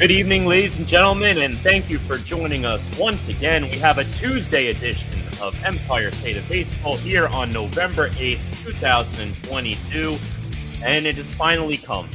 Good evening, ladies and gentlemen, and thank you for joining us once again. We have a Tuesday edition of Empire State of Baseball here on November 8th, 2022, and it has finally come.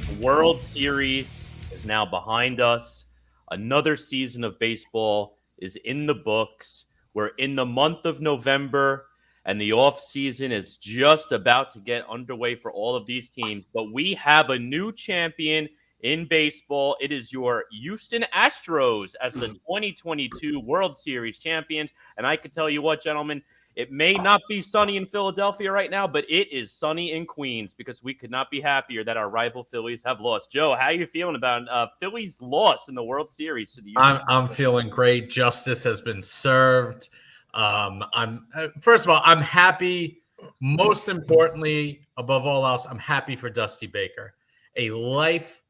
The World Series is now behind us. Another season of baseball is in the books. We're in the month of November, and the offseason is just about to get underway for all of these teams, but we have a new champion in baseball. It is your Houston Astros as the 2022 World Series champions. And I can tell you what, gentlemen, it may not be sunny in Philadelphia right now, but it is sunny in Queens because we could not be happier that our rival Phillies have lost. Joe, how are you feeling about Phillies' loss in the World Series to the Houston? I'm feeling great. Justice has been served. First of all, I'm happy. Most importantly, above all else, I'm happy for Dusty Baker, a lifelong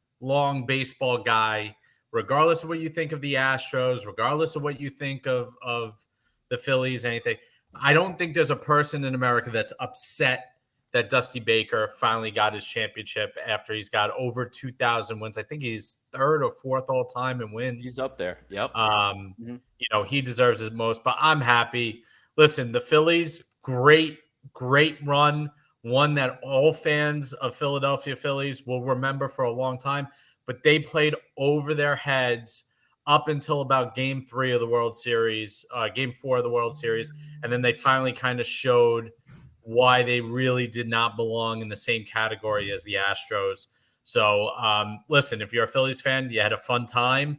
baseball guy, regardless of what you think of the Astros, regardless of what you think of the Phillies, anything. I don't think there's a person in America that's upset that Dusty Baker finally got his championship after he's got over 2,000 wins. I think he's third or fourth all time in wins. He's up there. Yep. You know, he deserves it most, but I'm happy. Listen, the Phillies, great run. One that all fans of Philadelphia Phillies will remember for a long time, but they played over their heads up until about game 3 of the World Series, game 4 of the World Series. And then they finally kind of showed why they really did not belong in the same category as the Astros. So listen, if you're a Phillies fan, you had a fun time.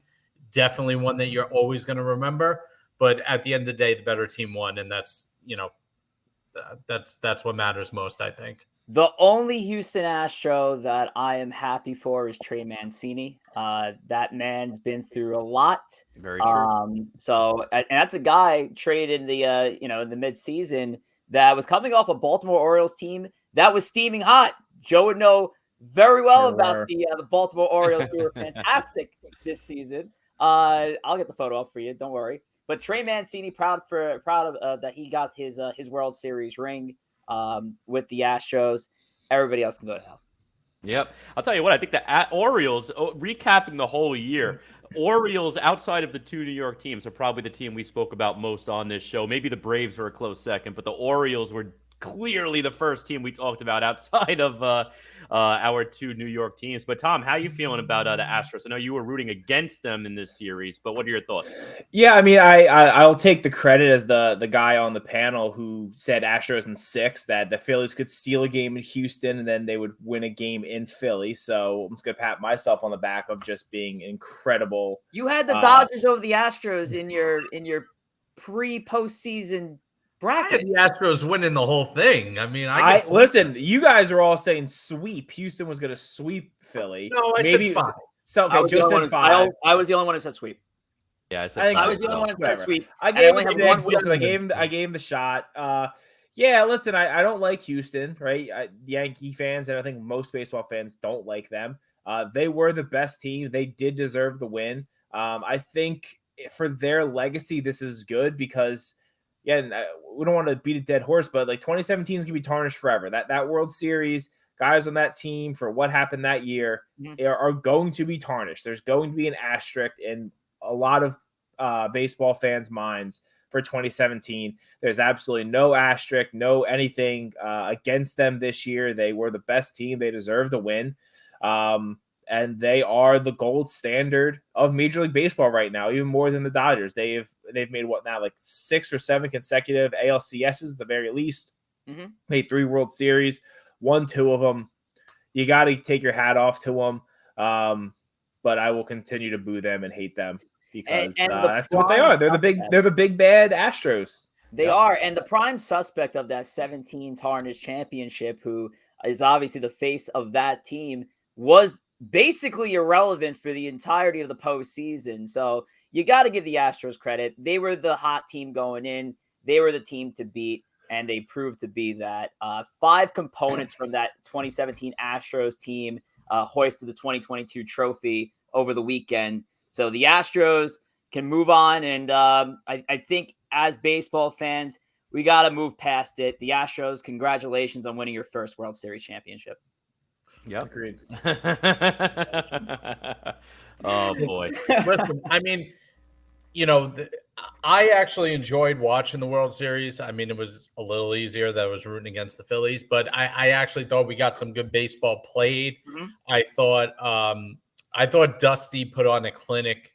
Definitely one that you're always going to remember. But at the end of the day, the better team won. And that's, you know, that's what matters most, I think. The only Houston Astro that I am happy for is Trey Mancini. That man's been through a lot. Very true. And that's a guy traded in the in the midseason that was coming off a Baltimore Orioles team that was steaming hot. Joe would know very well about the Baltimore Orioles, who were fantastic this season. I'll get the photo up for you. Don't worry. But Trey Mancini, proud of that he got his World Series ring with the Astros. Everybody else can go to hell. Yep. I'll tell you what, I think the Orioles, recapping the whole year, Orioles outside of the 2 New York teams are probably the team we spoke about most on this show. Maybe the Braves were a close second, but the Orioles were clearly the first team we talked about outside of our 2 New York teams. But Tom, how are you feeling about the Astros? I know you were rooting against them in this series, but what are your thoughts? Yeah, I mean, I'll take the credit as the guy on the panel who said Astros in 6, that the Phillies could steal a game in Houston and then they would win a game in Philly. So I'm just gonna pat myself on the back of just being incredible. You had the Dodgers over the Astros in your pre-postseason bracket. The Astros winning the whole thing. I mean, listen. You guys are all saying sweep. Houston was going to sweep Philly. No, I said 5. So okay, Joe said 5. I was the only one who said sweep. Yeah, I said 5. I was the only one who said sweep. I gave him 6. Listen, I gave him the shot. Yeah, listen, I don't like Houston, right? Yankee fans, and I think most baseball fans don't like them. They were the best team. They did deserve the win. I think for their legacy, this is good because. Yeah, and we don't want to beat a dead horse, but like 2017 is going to be tarnished forever. That World Series, guys on that team for what happened that year are going to be tarnished. There's going to be an asterisk in a lot of baseball fans' minds for 2017. There's absolutely no asterisk, no anything against them this year. They were the best team. They deserve the win. And they are the gold standard of Major League Baseball right now, even more than the Dodgers. They've made what now, like 6 or 7 consecutive ALCSs at the very least. Made 3 World Series, won 2 of them. You got to take your hat off to them. But I will continue to boo them and hate them because that's what they are. They're the big bad Astros. They are, and the prime suspect of that 17 tarnished championship, who is obviously the face of that team, was basically irrelevant for the entirety of the postseason. So you got to give the Astros credit. They were the hot team going in. They were the team to beat, and they proved to be that. 5 components from that 2017 Astros team hoisted the 2022 trophy over the weekend. So the Astros can move on, and I think as baseball fans, we got to move past it. The Astros, congratulations on winning your first World Series championship. Yep. Agreed. Oh boy. Listen, I mean, I actually enjoyed watching the World Series. I mean, it was a little easier that I was rooting against the Phillies, but I actually thought we got some good baseball played. Mhm. I thought Dusty put on a clinic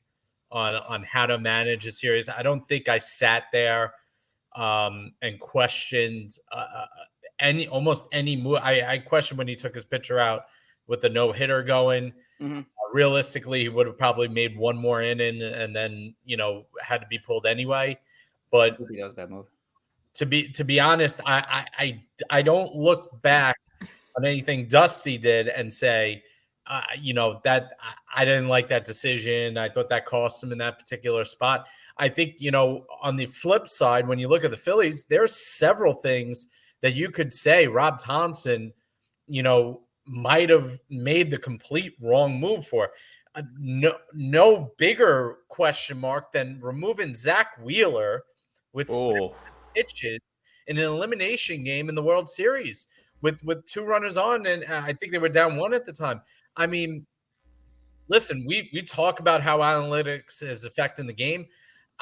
on how to manage a series. I don't think I sat there and questioned almost any move. I questioned when he took his pitcher out with the no hitter going. Mhm. Realistically, he would have probably made one more inning and then had to be pulled anyway. But That was a bad move. to be honest, I don't look back on anything Dusty did and say, that I didn't like that decision. I thought that cost him in that particular spot. I think, on the flip side, when you look at the Phillies, there's several things that you could say Rob Thompson, might have made the complete wrong move for. No bigger question mark than removing Zach Wheeler with pitches in an elimination game in the World Series with 2 runners on, and I think they were down 1 at the time. I mean, listen, we talk about how analytics is affecting the game.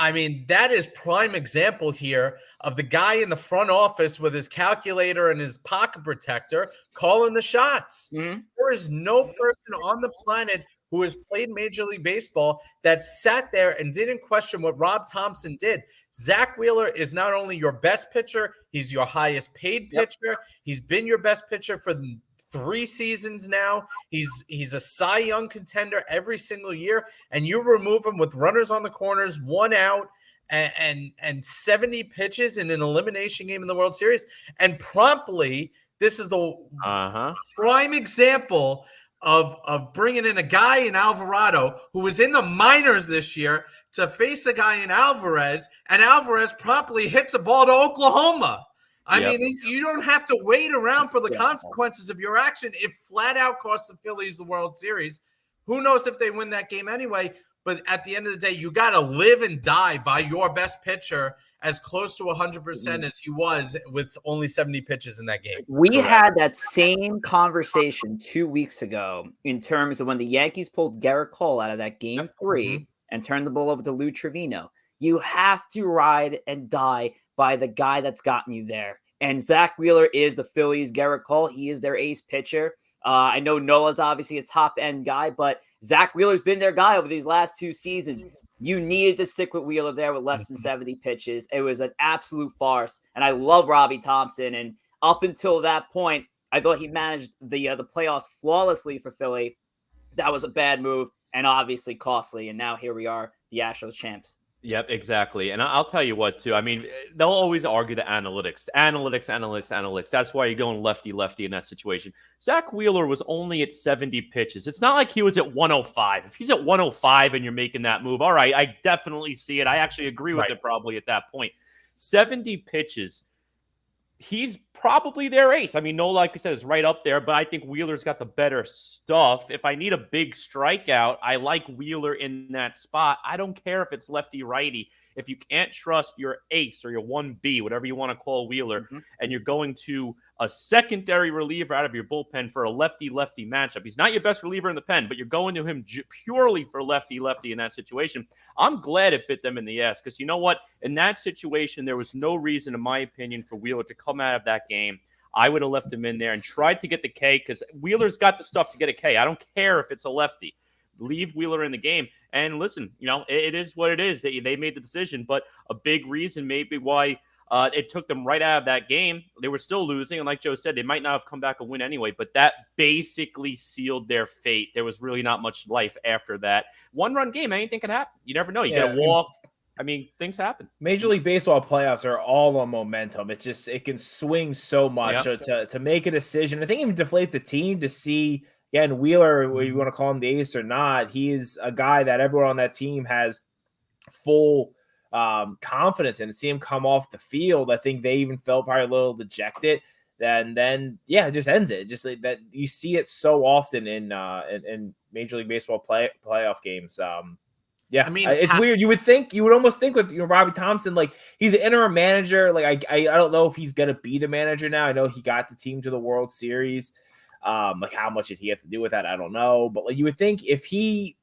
I mean, that is prime example here of the guy in the front office with his calculator and his pocket protector calling the shots. Mm-hmm. There is no person on the planet who has played Major League Baseball that sat there and didn't question what Rob Thompson did. Zach Wheeler is not only your best pitcher, he's your highest paid pitcher. Yep. He's been your best pitcher for 3 seasons now. He's a Cy Young contender every single year, and you remove him with runners on the corners, 1 out, and 70 pitches in an elimination game in the World Series. And promptly, this is the prime example of bringing in a guy in Alvarado who was in the minors this year to face a guy in Alvarez, and Alvarez promptly hits a ball to Oklahoma. I mean, you don't have to wait around for the consequences of your action. It flat out cost the Phillies the World Series. Who knows if they win that game anyway? But at the end of the day, you got to live and die by your best pitcher as close to 100% as he was with only 70 pitches in that game. We had that same conversation 2 weeks ago in terms of when the Yankees pulled Garrett Cole out of that game 3 and turned the ball over to Lou Trevino. You have to ride and die by the guy that's gotten you there. And Zach Wheeler is the Phillies' Garrett Cole. He is their ace pitcher. I know Noah's obviously a top-end guy, but Zach Wheeler's been their guy over these last 2 seasons. You needed to stick with Wheeler there with less than 70 pitches. It was an absolute farce. And I love Robbie Thompson. And up until that point, I thought he managed the playoffs flawlessly for Philly. That was a bad move and obviously costly. And now here we are, the Astros champs. Yep, exactly. And I'll tell you what, too. I mean, they'll always argue the analytics. That's why you're going lefty in that situation. Zach Wheeler was only at 70 pitches. It's not like he was at 105. If he's at 105 and you're making that move, all right, I definitely see it. I actually agree with it probably at that point. 70 pitches. He's probably their ace. I mean, no, like I said, is right up there, but I think Wheeler's got the better stuff. If I need a big strikeout, I like Wheeler in that spot. I don't care if it's lefty-righty. If you can't trust your ace or your 1B, whatever you want to call Wheeler, and you're going to a secondary reliever out of your bullpen for a lefty-lefty matchup. He's not your best reliever in the pen, but you're going to him purely for lefty-lefty in that situation. I'm glad it bit them in the ass because you know what? In that situation, there was no reason, in my opinion, for Wheeler to come out of that game. I would have left him in there and tried to get the K because Wheeler's got the stuff to get a K. I don't care if it's a lefty. Leave Wheeler in the game. And listen, it is what it is. They made the decision, but a big reason maybe why it took them right out of that game. They were still losing, and like Joe said, they might not have come back and win anyway, but that basically sealed their fate. There was really not much life after that. 1-run game, anything can happen. You never know. You get a walk. I mean, things happen. Major League Baseball playoffs are all on momentum. It can swing so much. So to make a decision, I think it even deflates the team to see, again, Wheeler, whether you want to call him the ace or not, he is a guy that everyone on that team has full confidence in. To see him come off the field, I think they even felt probably a little dejected. And then it just ends it. Just like that, you see it so often in Major League Baseball playoff games. I mean, it's weird. You would almost think with Robbie Thompson, like he's an interim manager. Like I don't know if he's gonna be the manager now. I know he got the team to the World Series. Like how much did he have to do with that? I don't know. But like you would think if he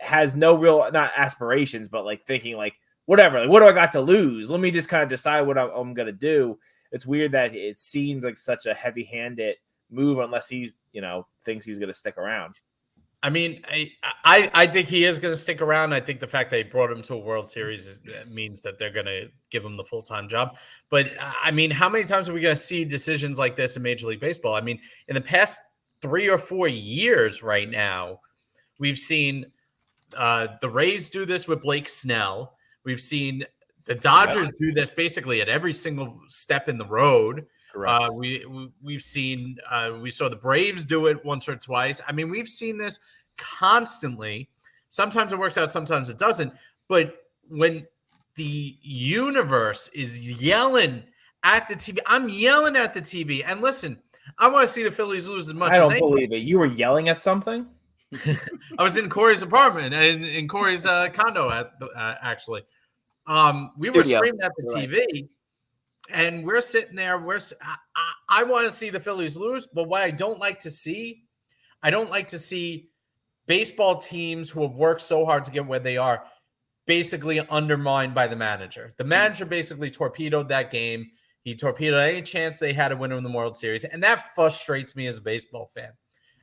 has no real, not aspirations, but like thinking like, whatever, like, what do I got to lose? Let me just kind of decide what I'm going to do. It's weird that it seems like such a heavy-handed move unless he's, thinks he's going to stick around. I mean, I think he is going to stick around. I think the fact they brought him to a World Series means that they're going to give him the full-time job. But, I mean, how many times are we going to see decisions like this in Major League Baseball? I mean, in the past 3 or 4 years right now, we've seen the Rays do this with Blake Snell. We've seen the Dodgers do this basically at every single step in the road. We've seen we saw the Braves do it once or twice. I mean, we've seen this constantly. Sometimes it works out, sometimes it doesn't. But when the universe is yelling at the TV, I'm yelling at the TV. And listen, I want to see the Phillies lose as much as I don't believe it. You were yelling at something? I was in Corey's apartment and in Corey's condo actually. We were screaming at the TV. And we're sitting there. I want to see the Phillies lose, but what I don't like to see baseball teams who have worked so hard to get where they are basically undermined by the manager. The manager basically torpedoed that game. He torpedoed any chance they had to win in the World Series, and that frustrates me as a baseball fan,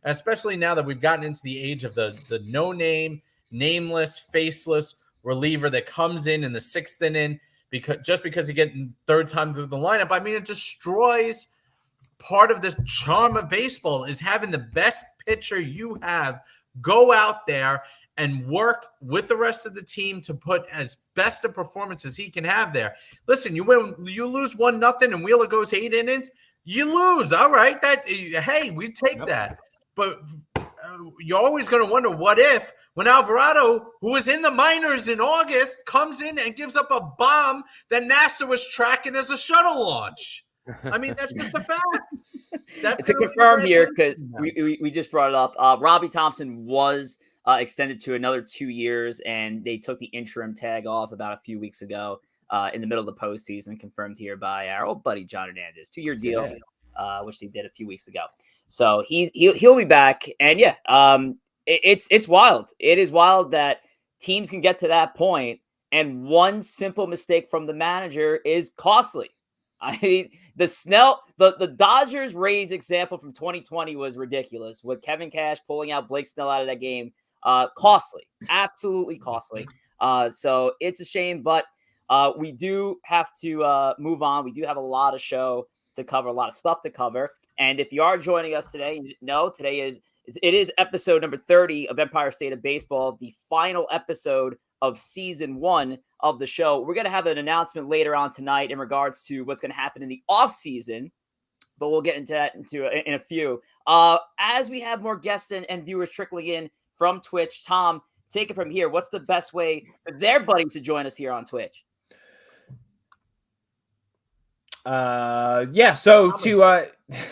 and especially now that we've gotten into the age of the no-name, nameless, faceless reliever that comes in the sixth inning. Because you get third time through the lineup, I mean, it destroys part of the charm of baseball is having the best pitcher you have go out there and work with the rest of the team to put as best a performance as he can have there. Listen, you lose 1-0 and Wheeler goes 8 innings, you lose. All right, hey, we take that. But you're always going to wonder what if when Alvarado, who was in the minors in August, comes in and gives up a bomb that NASA was tracking as a shuttle launch. I mean, that's just a fact. To confirm here, because we just brought it up, Robbie Thompson was extended to another 2 years, and they took the interim tag off about a few weeks ago in the middle of the postseason, confirmed here by our old buddy John Hernandez. 2-year deal, which he did a few weeks ago. So he'll be back, and it's wild. It is wild that teams can get to that point, and one simple mistake from the manager is costly. I mean, the Dodgers Rays example from 2020 was ridiculous with Kevin Cash pulling out Blake Snell out of that game. Costly, absolutely costly. So it's a shame, but we do have to move on. We do have a lot of show to cover, a lot of stuff to cover. And if you are joining us today, it is episode number 30 of Empire State of Baseball, the final episode of season 1 of the show. We're going to have an announcement later on tonight in regards to what's going to happen in the off season, but we'll get into that in a few. As we have more guests and viewers trickling in from Twitch, Tom, take it from here. What's the best way for their buddies to join us here on Twitch? So that was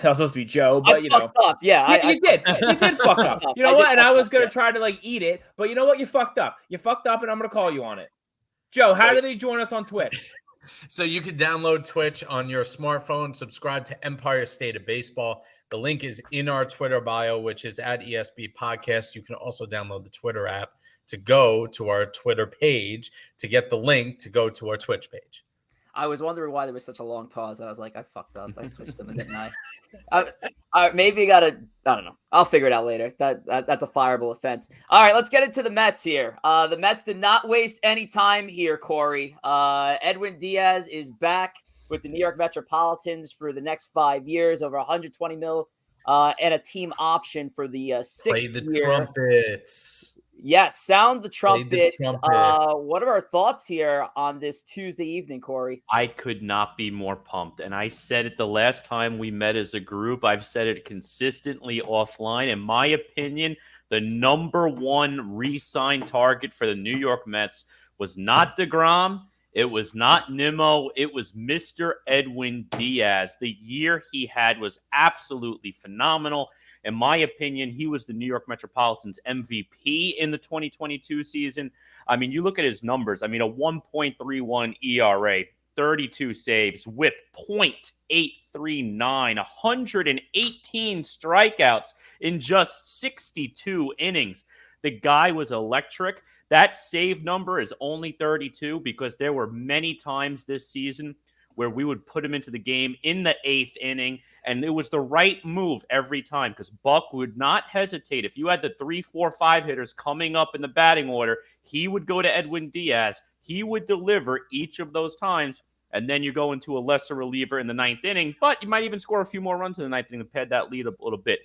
supposed to be Joe, but you fucked up. Yeah, you did fuck up. You know what? And I was gonna try to eat it, but you know what? You fucked up, and I'm gonna call you on it. Joe, how do they join us on Twitch? So you can download Twitch on your smartphone, subscribe to Empire State of Baseball. The link is in our Twitter bio, which is at ESB Podcast. You can also download the Twitter app to go to our Twitter page to get the link to go to our Twitch page. I was wondering why there was such a long pause. I was like, I fucked up. I switched them, didn't I? Maybe I don't know. I'll figure it out later. That's a fireable offense. All right, let's get into the Mets here. The Mets did not waste any time here, Corey. Edwin Diaz is back with the New York Metropolitans for the next 5 years, over $120 million, and a team option for the 6th year. Play the trumpets. Yes, sound the trumpets. What are our thoughts here on this Tuesday evening, Corey? I could not be more pumped. And I said it the last time we met as a group. I've said it consistently offline. In my opinion, the number one re-sign target for the New York Mets was not DeGrom. It was not Nimmo. It was Mr. Edwin Diaz. The year he had was absolutely phenomenal. In my opinion, he was the New York Metropolitans MVP in the 2022 season. I mean, you look at his numbers. I mean, a 1.31 ERA, 32 saves, whip .839, 118 strikeouts in just 62 innings. The guy was electric. That save number is only 32 because there were many times this season where we would put him into the game in the 8th inning, and it was the right move every time because Buck would not hesitate. If you had the 3, 4, 5 hitters coming up in the batting order, he would go to Edwin Diaz. He would deliver each of those times, and then you go into a lesser reliever in the 9th inning, but you might even score a few more runs in the 9th inning and pad that lead a little bit.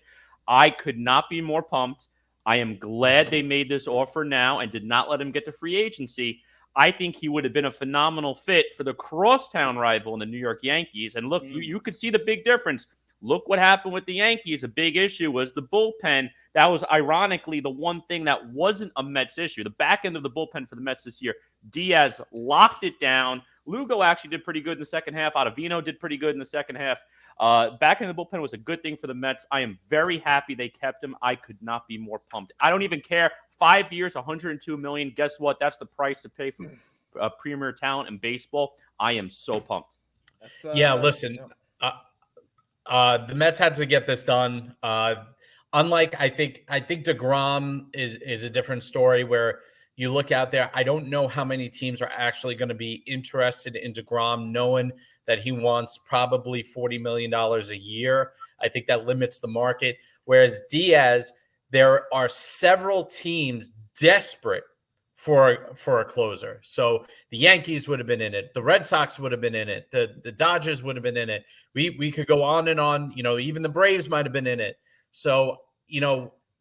I could not be more pumped. I am glad they made this offer now and did not let him get to free agency. I think he would have been a phenomenal fit for the crosstown rival in the New York Yankees. And look, you could see the big difference. Look what happened with the Yankees. A big issue was the bullpen. That was ironically the one thing that wasn't a Mets issue. The back end of the bullpen for the Mets this year, Diaz locked it down. Lugo actually did pretty good in the second half. Ottavino did pretty good in the second half. Back in the bullpen was a good thing for the Mets. I am very happy they kept him. I could not be more pumped. I don't even care. 5 years, $102 million. Guess what? That's the price to pay for premier talent in baseball. I am so pumped. Listen, the Mets had to get this done. Unlike, I think DeGrom is a different story where you look out there. I don't know how many teams are actually going to be interested in DeGrom, knowing that he wants probably $40 million a year. I think that limits the market. Whereas Diaz, there are several teams desperate for a closer. So the Yankees would have been in it. The Red Sox would have been in it. The Dodgers would have been in it. We could go on and on. Even the Braves might have been in it. So,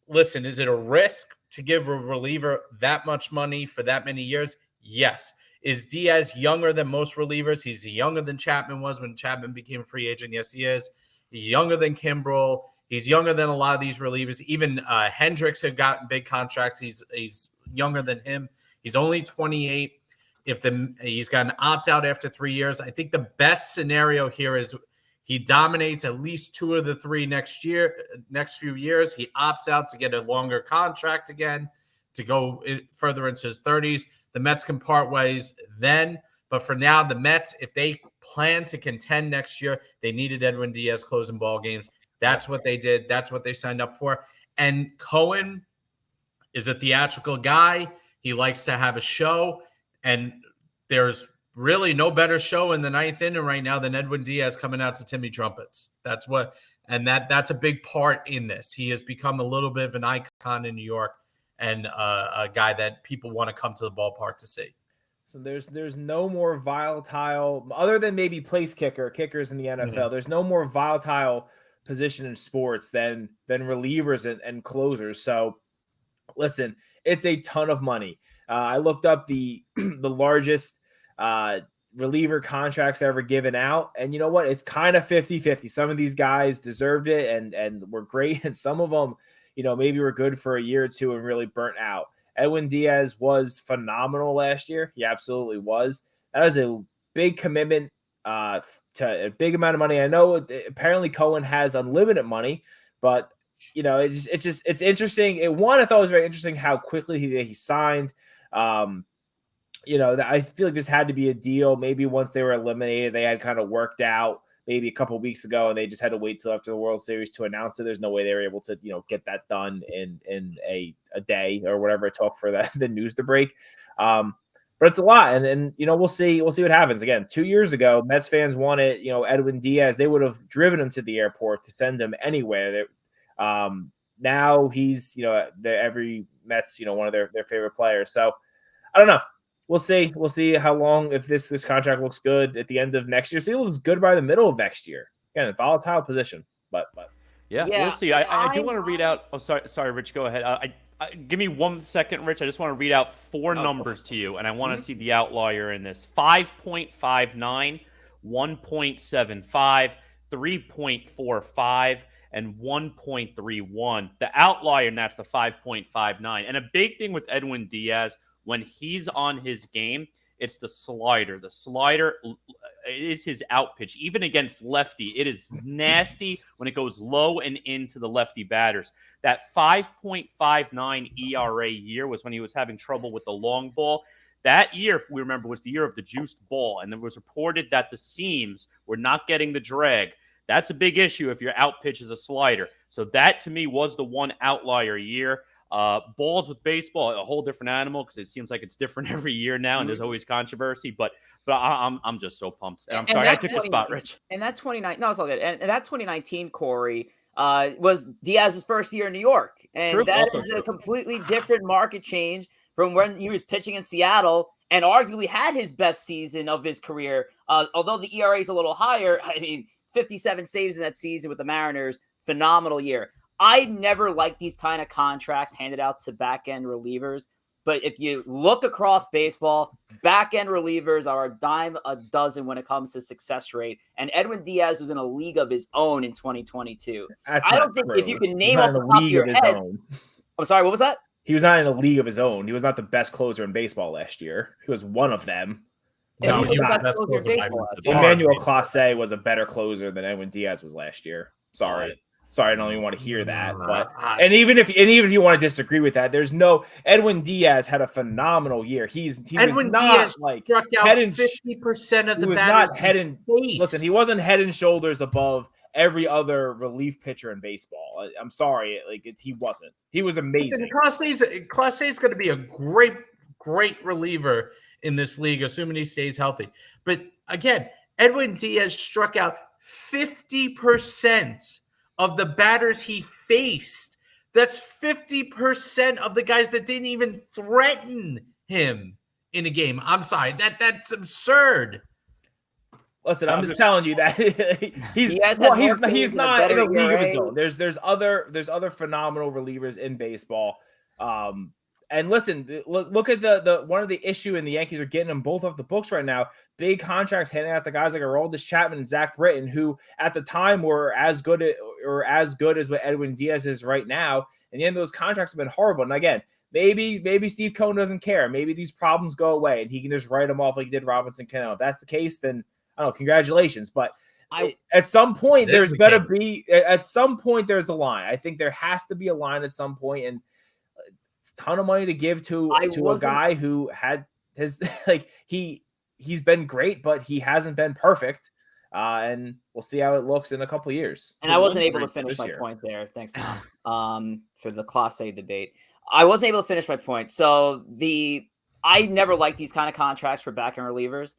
listen, is it a risk to give a reliever that much money for that many years? Yes. Is Diaz younger than most relievers? He's younger than Chapman was when Chapman became a free agent. Yes, he is. He's younger than Kimbrel. He's younger than a lot of these relievers. Even Hendricks had gotten big contracts. He's younger than him. He's only 28. He's got an opt-out after 3 years. I think the best scenario here is he dominates at least 2 of the 3 next few years. He opts out to get a longer contract again to go further into his 30s. The Mets can part ways then. But for now, the Mets, if they plan to contend next year, they needed Edwin Diaz closing ball games. That's what they did. That's what they signed up for. And Cohen is a theatrical guy. He likes to have a show. And there's really no better show in the 9th inning right now than Edwin Diaz coming out to Timmy Trumpets. That's a big part in this. He has become a little bit of an icon in New York and a guy that people want to come to the ballpark to see. So there's no more volatile, other than maybe kickers in the NFL. Mm-hmm. There's no more volatile position in sports than relievers and closers. So listen, it's a ton of money. I looked up the largest reliever contracts ever given out, and you know what? It's kind of 50-50. Some of these guys deserved it and were great, and some of them, maybe were good for a year or two and really burnt out. Edwin Diaz was phenomenal last year. He absolutely was. That is a big commitment to a big amount of money. I know apparently Cohen has unlimited money, but it's interesting. I thought it was very interesting how quickly he signed. I feel like this had to be a deal. Maybe once they were eliminated, they had kind of worked out maybe a couple of weeks ago, and they just had to wait till after the World Series to announce it. There's no way they were able to, get that done in a day or whatever it took for the news to break. But it's a lot, and we'll see what happens. Again, 2 years ago, Mets fans wanted Edwin Diaz. They would have driven him to the airport to send him anywhere. Now he's every Mets one of their favorite players. So I don't know. We'll see. We'll see how long, if this contract looks good at the end of next year. See, it looks good by the middle of next year. Again, a volatile position, but yeah, we'll see. I do want to read out. Oh, sorry, Rich, go ahead. Give me 1 second, Rich. I just want to read out 4 numbers to you, and I want to see the outlier in this: 5.59, 1.75, 3.45, and 1.31. The outlier, and that's the 5.59. And a big thing with Edwin Diaz, when he's on his game, it's the slider. The slider is his out pitch. Even against lefty, it is nasty when it goes low and into the lefty batters. That 5.59 ERA year was when he was having trouble with the long ball. That year, if we remember, was the year of the juiced ball, and it was reported that the seams were not getting the drag. That's a big issue if your out pitch is a slider. So that, to me, was the one outlier year. Balls with baseball, a whole different animal because it seems like it's different every year now, and there's always controversy. But I'm just so pumped. And I'm sorry I took your spot, Rich. And that 2019, no, it's all good. And that 2019, Corey, was Diaz's first year in New York, and that is a completely different market change from when he was pitching in Seattle and arguably had his best season of his career. Although the ERA is a little higher, I mean, 57 saves in that season with the Mariners, phenomenal year. I never liked these kind of contracts handed out to back-end relievers. But if you look across baseball, back-end relievers are a dime a dozen when it comes to success rate. And Edwin Diaz was in a league of his own in 2022. I don't think if you can name off the top of your head. I'm sorry, what was that? He was not in a league of his own. He was not the best closer in baseball last year. He was one of them. No, he was the best closer in baseball. Emmanuel Clase was a better closer than Edwin Diaz was last year. Sorry, I don't even want to hear that. But and even if you want to disagree with that, there's no Edwin Diaz had a phenomenal year. Edwin Diaz like struck out 50% of the batters. Not head and listen, he wasn't head and shoulders above every other relief pitcher in baseball. I'm sorry, he wasn't. He was amazing. Clase is going to be a great reliever in this league, assuming he stays healthy. But again, Edwin Diaz struck out 50% of the batters he faced. That's 50% of the guys that didn't even threaten him in a game. I'm sorry, that's absurd. Listen, I'm just telling you that he's not in a league of his own. There's other phenomenal relievers in baseball. And listen, look at the one of the issue, and the Yankees are getting them both off the books right now. Big contracts handing out to guys like Aroldis Chapman and Zach Britton, who at the time were as good as what Edwin Diaz is right now. And the end of those contracts have been horrible. And again, maybe Steve Cohen doesn't care. Maybe these problems go away and he can just write them off like he did Robinson Cano. If that's the case, then I don't know, congratulations. But at some point, there's got to be there's a line. I think there has to be a line at some point, and ton of money to give to a guy who had his he's been great, but he hasn't been perfect. And we'll see how it looks in a couple of years. And I wasn't able to finish my point there. Thanks, for the Class A debate. I wasn't able to finish my point. So I never liked these kind of contracts for back-end relievers.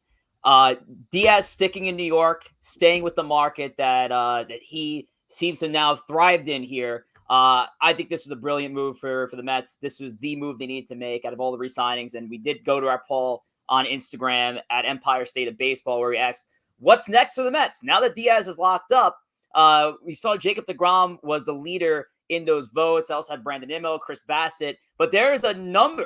Diaz sticking in New York, staying with the market that he seems to now have thrived in here. I think this was a brilliant move for the Mets. This was the move they needed to make out of all the re-signings. And we did go to our poll on Instagram at Empire State of Baseball, where we asked, what's next for the Mets? Now that Diaz is locked up, we saw Jacob deGrom was the leader in those votes. I also had Brandon Nimmo, Chris Bassett. But there is a number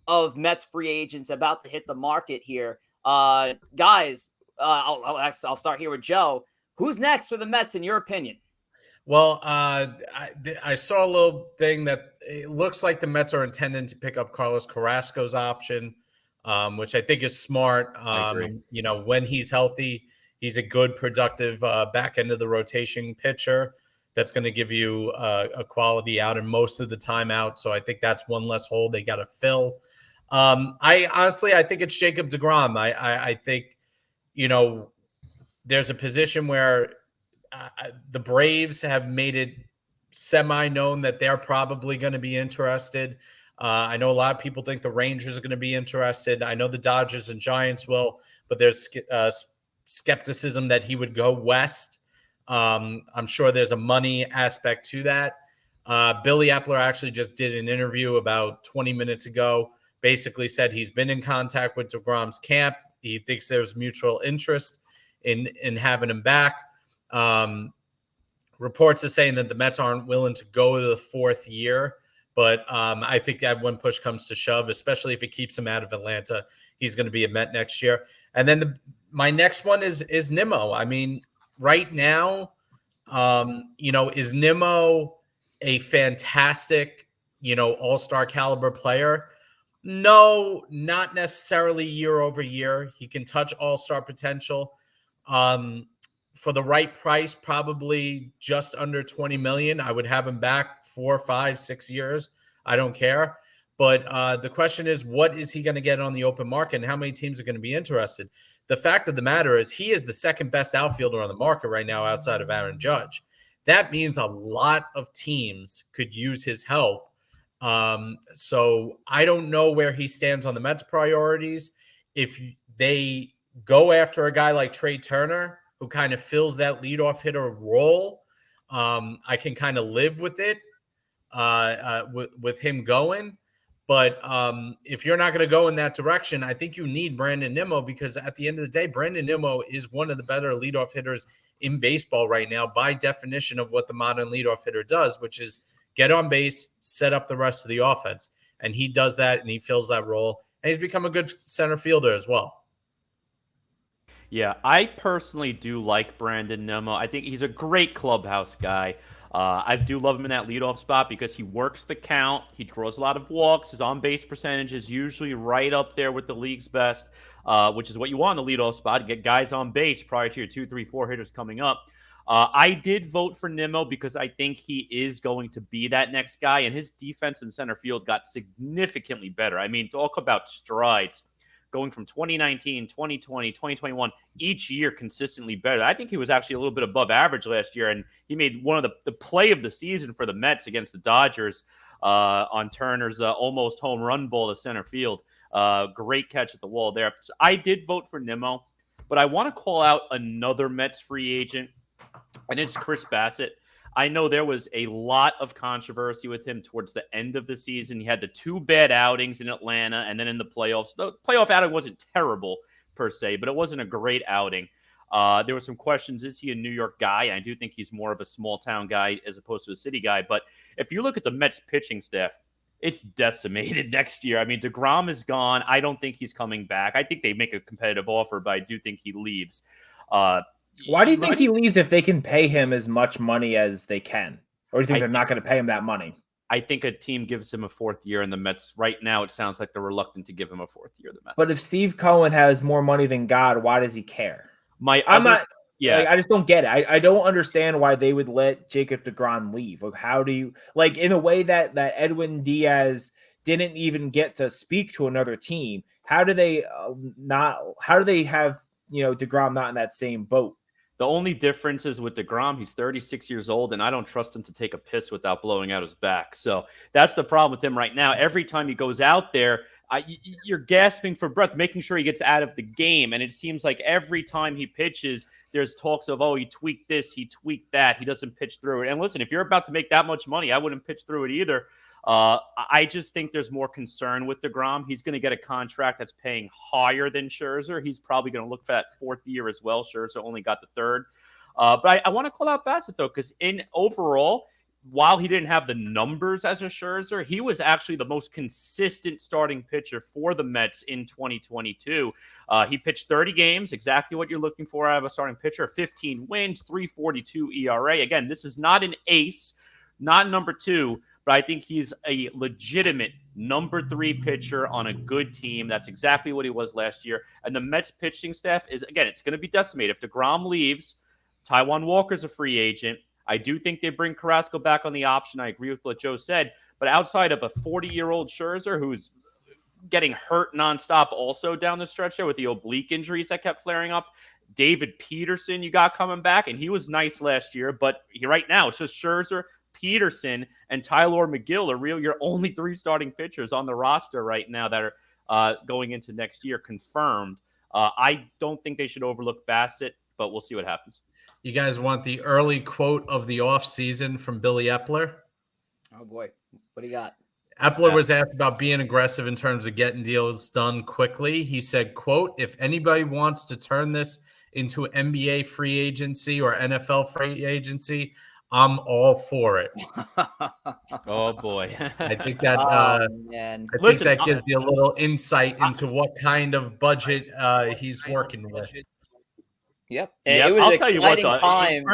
of Mets free agents about to hit the market here. Guys, I'll start here with Joe. Who's next for the Mets, in your opinion? Well, I saw a little thing that it looks like the Mets are intending to pick up Carlos Carrasco's option, which I think is smart. When he's healthy, he's a good, productive back end of the rotation pitcher that's going to give you a quality out and most of the time out. So I think that's one less hole they got to fill. I think it's Jacob deGrom. I think, there's a position where the Braves have made it semi-known that they're probably going to be interested. I know a lot of people think the Rangers are going to be interested. I know the Dodgers and Giants will, but there's skepticism that he would go west. I'm sure there's a money aspect to that. Billy Epler actually just did an interview about 20 minutes ago, basically said he's been in contact with deGrom's camp. He thinks there's mutual interest in having him back. Reports are saying that the Mets aren't willing to go to the fourth year, but I think that when push comes to shove, especially if it keeps him out of Atlanta, he's going to be a Met next year. And then my next one is Nimmo. I mean, right now, is Nimmo a fantastic, all-star caliber player? No, not necessarily year over year. He can touch all-star potential. For the right price, probably just under $20 million. I would have him back 4, 5, 6 years. I don't care. But the question is, what is he going to get on the open market and how many teams are going to be interested? The fact of the matter is he is the second best outfielder on the market right now outside of Aaron Judge. That means a lot of teams could use his help So I don't know where he stands on the Mets' priorities. If they go after a guy like Trey Turner, who kind of fills that leadoff hitter role, I can kind of live with it, with him going. But if you're not going to go in that direction, I think you need Brandon Nimmo, because at the end of the day, Brandon Nimmo is one of the better leadoff hitters in baseball right now, by definition of what the modern leadoff hitter does, which is get on base, set up the rest of the offense. And he does that, and he fills that role. And he's become a good center fielder as well. Yeah, I personally do like Brandon Nimmo. I think he's a great clubhouse guy. I do love him in that leadoff spot because he works the count. He draws a lot of walks. His on-base percentage is usually right up there with the league's best, which is what you want in the leadoff spot, to get guys on base prior to your 2, 3, 4 hitters coming up. I did vote for Nimmo because I think he is going to be that next guy, and his defense in center field got significantly better. I mean, talk about strides. Going from 2019, 2020, 2021, each year consistently better. I think he was actually a little bit above average last year, and he made one of the play of the season for the Mets against the Dodgers on Turner's almost home run ball to center field. Great catch at the wall there. So I did vote for Nimmo, but I want to call out another Mets free agent, and it's Chris Bassett. I know there was a lot of controversy with him towards the end of the season. He had the 2 bad outings in Atlanta and then in the playoffs. The playoff outing wasn't terrible per se, but it wasn't a great outing. There were some questions. Is he a New York guy? I do think he's more of a small town guy as opposed to a city guy. But if you look at the Mets pitching staff, it's decimated next year. I mean, DeGrom is gone. I don't think he's coming back. I think they make a competitive offer, but I do think he leaves. Why do you think he leaves if they can pay him as much money as they can? Or do you think they're not going to pay him that money? I think a team gives him a 4th year, and the Mets right now, it sounds like they're reluctant to give him a 4th year. The Mets. But if Steve Cohen has more money than God, why does he care? I just don't get it. I don't understand why they would let Jacob deGrom leave. Like, how do you, like, in a way that Edwin Diaz didn't even get to speak to another team? How do they have, deGrom not in that same boat? The only difference is with DeGrom, he's 36 years old, and I don't trust him to take a piss without blowing out his back. So that's the problem with him right now. Every time he goes out there, you're gasping for breath, making sure he gets out of the game. And it seems like every time he pitches, there's talks of, he tweaked this, he tweaked that, he doesn't pitch through it. And listen, if you're about to make that much money, I wouldn't pitch through it either. I just think there's more concern with DeGrom. He's going to get a contract that's paying higher than Scherzer. He's probably going to look for that 4th year as well. Scherzer only got the 3rd. But I want to call out Bassett, though, because overall, while he didn't have the numbers as a Scherzer, he was actually the most consistent starting pitcher for the Mets in 2022. He pitched 30 games, exactly what you're looking for out of a starting pitcher, 15 wins, 3.42 ERA. Again, this is not an ace, not number 2, but I think he's a legitimate number 3 pitcher on a good team. That's exactly what he was last year. And the Mets pitching staff is, again, it's going to be decimated. If DeGrom leaves, Taijuan Walker's a free agent. I do think they bring Carrasco back on the option. I agree with what Joe said. But outside of a 40-year-old Scherzer who's getting hurt nonstop also down the stretch there with the oblique injuries that kept flaring up, David Peterson you got coming back, and he was nice last year. But right now it's just Scherzer, Peterson, and Tyler McGill are your only 3 starting pitchers on the roster right now that are going into next year confirmed. I don't think they should overlook Bassett, but we'll see what happens. You guys want the early quote of the offseason from Billy Epler? Oh, boy. What do you got? Epler was asked about being aggressive in terms of getting deals done quickly. He said, quote, "If anybody wants to turn this into NBA free agency or NFL free agency, I'm all for it." Oh, boy. I think that that gives you a little insight into what kind of budget he's working with. Yep. It was I'll tell you what, though. Time.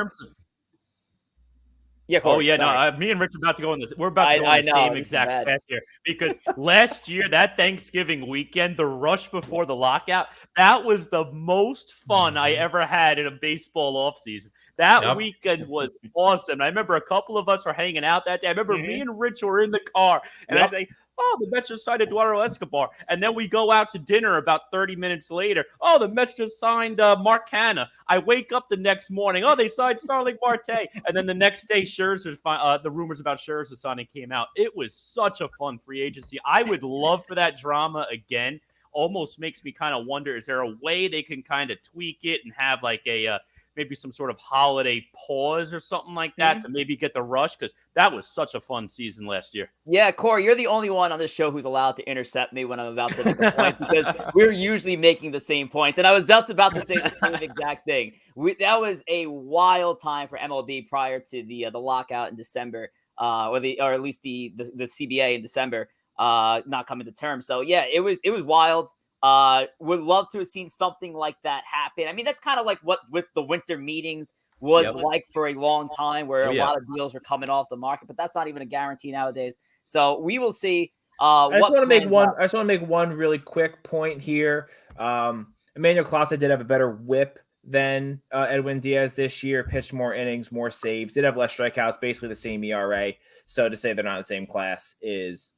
Corey, me and Rich are about to go on this. We're about to go on the same exact path here. Because last year, that Thanksgiving weekend, the rush before the lockout, that was the most fun I ever had in a baseball offseason. That weekend was awesome. I remember a couple of us were hanging out that day. I remember me and Rich were in the car, and I say, "Oh, the Mets just signed Eduardo Escobar." And then we go out to dinner about 30 minutes later. "Oh, the Mets just signed Mark Hanna." I wake up the next morning. "Oh, they signed Starling Marte." And then the next day, the rumors about Scherzer signing came out. It was such a fun free agency. I would love for that drama again. Almost makes me kind of wonder, is there a way they can kind of tweak it and have like a maybe some sort of holiday pause or something like that to maybe get the rush? Because that was such a fun season last year. Yeah, Corey, you're the only one on this show who's allowed to intercept me when I'm about to make a point because we're usually making the same points. And I was just about to say the same exact thing. That was a wild time for MLB prior to the lockout in December, or at least the CBA in December not coming to term. So yeah, it was wild. Would love to have seen something like that happen. I mean, that's kind of like what with the winter meetings was like for a long time, where a lot of deals were coming off the market, but that's not even a guarantee nowadays. So we will see. I just want to make one really quick point here. Emmanuel Clase did have a better whip than Edwin Diaz this year. Pitched more innings, more saves. Did have less strikeouts, basically the same ERA. So to say they're not in the same class is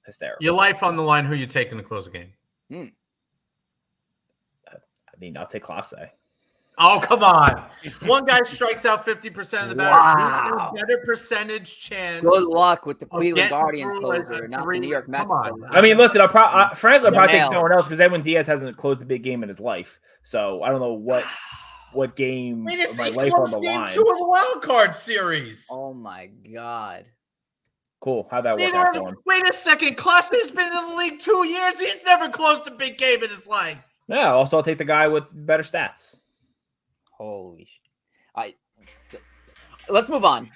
hysterical. Your life on the line. Who you taking to close the game? I mean, I'll take Clase. Oh, come on. One guy strikes out 50% of the batters. Wow. Better percentage chance. Good luck with the Cleveland Guardians closer, not the New York Mets closer. I mean, listen, frankly, I'll probably take someone else because Edwin Diaz hasn't closed a big game in his life. So I don't know what game of my life on the line. Game 2 of the wild card series. Oh, my God. Cool. How'd that work out for him? Wait a second. Clase's been in the league 2 years. He's never closed a big game in his life. Yeah, also I'll take the guy with better stats. Holy shit. Let's move on.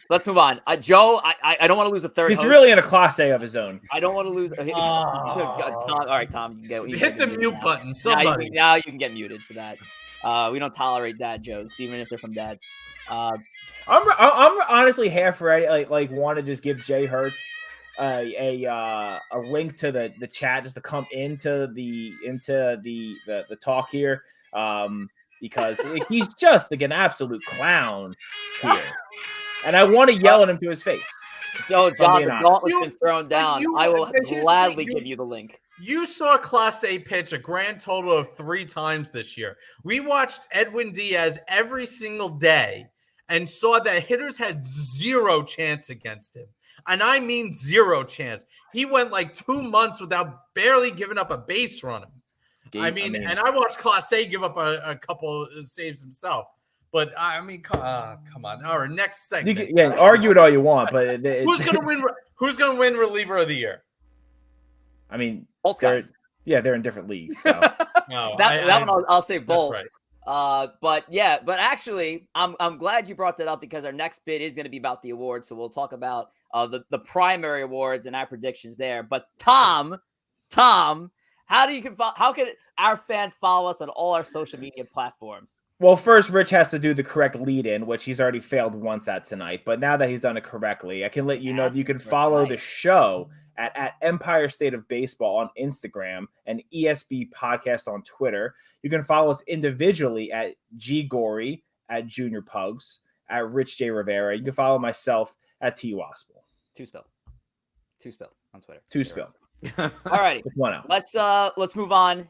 Joe, I don't want to lose a third. He's really in a Clase of his own. I don't want to lose. Tom, all right, Tom. You can hit the mute button. Somebody. Now you can get muted for that. We don't tolerate dad jokes, even if they're from dads. I'm honestly half ready. Like want to just give Jay Hertz a link to the chat just to come into the talk here. Because he's just like an absolute clown here. And I want to yell at him to his face. Yo, John, the gauntlet's been thrown down. I will gladly give you the link. You saw Clase pitch a grand total of 3 times this year. We watched Edwin Diaz every single day and saw that hitters had 0 chance against him. And I mean 0 chance. He went like 2 months without barely giving up a base runner. I mean, and I watched Clase give up a couple of saves himself. But I mean, come on. Our next segment. Argue it all you want, but who's gonna win? Who's gonna win reliever of the year? I mean, both guys. They're in different leagues. So. No, that one I'll say both. Right. But actually, I'm glad you brought that up because our next bit is going to be about the awards. So we'll talk about the primary awards and our predictions there. But Tom. How can our fans follow us on all our social media platforms? Well, first, Rich has to do the correct lead-in, which he's already failed once at tonight. But now that he's done it correctly, I can let you know that you can follow the show at Empire State of Baseball on Instagram and ESB Podcast on Twitter. You can follow us individually at G Gory, at Junior Pugs, at Rich J Rivera. You can follow myself at T Wospil. Two spill on Twitter. Two spill. All righty. Let's move on.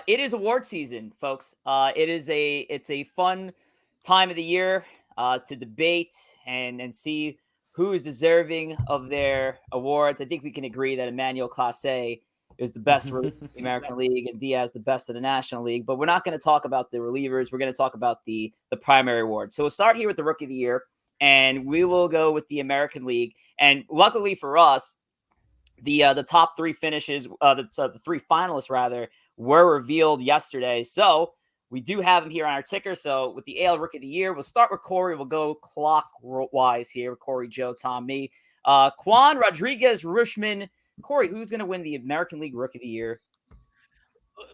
It is award season, folks. It's a fun time of the year to debate and see who is deserving of their awards. I think we can agree that Emmanuel Clase is the best reliever in the American League and Diaz the best in the National League. But we're not going to talk about the relievers. We're going to talk about the primary awards. So we'll start here with the Rookie of the Year, and we will go with the American League. And luckily for us, the top 3 finishes, the 3 finalists rather, were revealed yesterday. So we do have them here on our ticker. So with the AL Rookie of the Year, we'll start with Corey. We'll go clockwise here. Corey, Joe, Tom, me. Juan Rodriguez, Rushman. Corey, who's going to win the American League Rookie of the Year?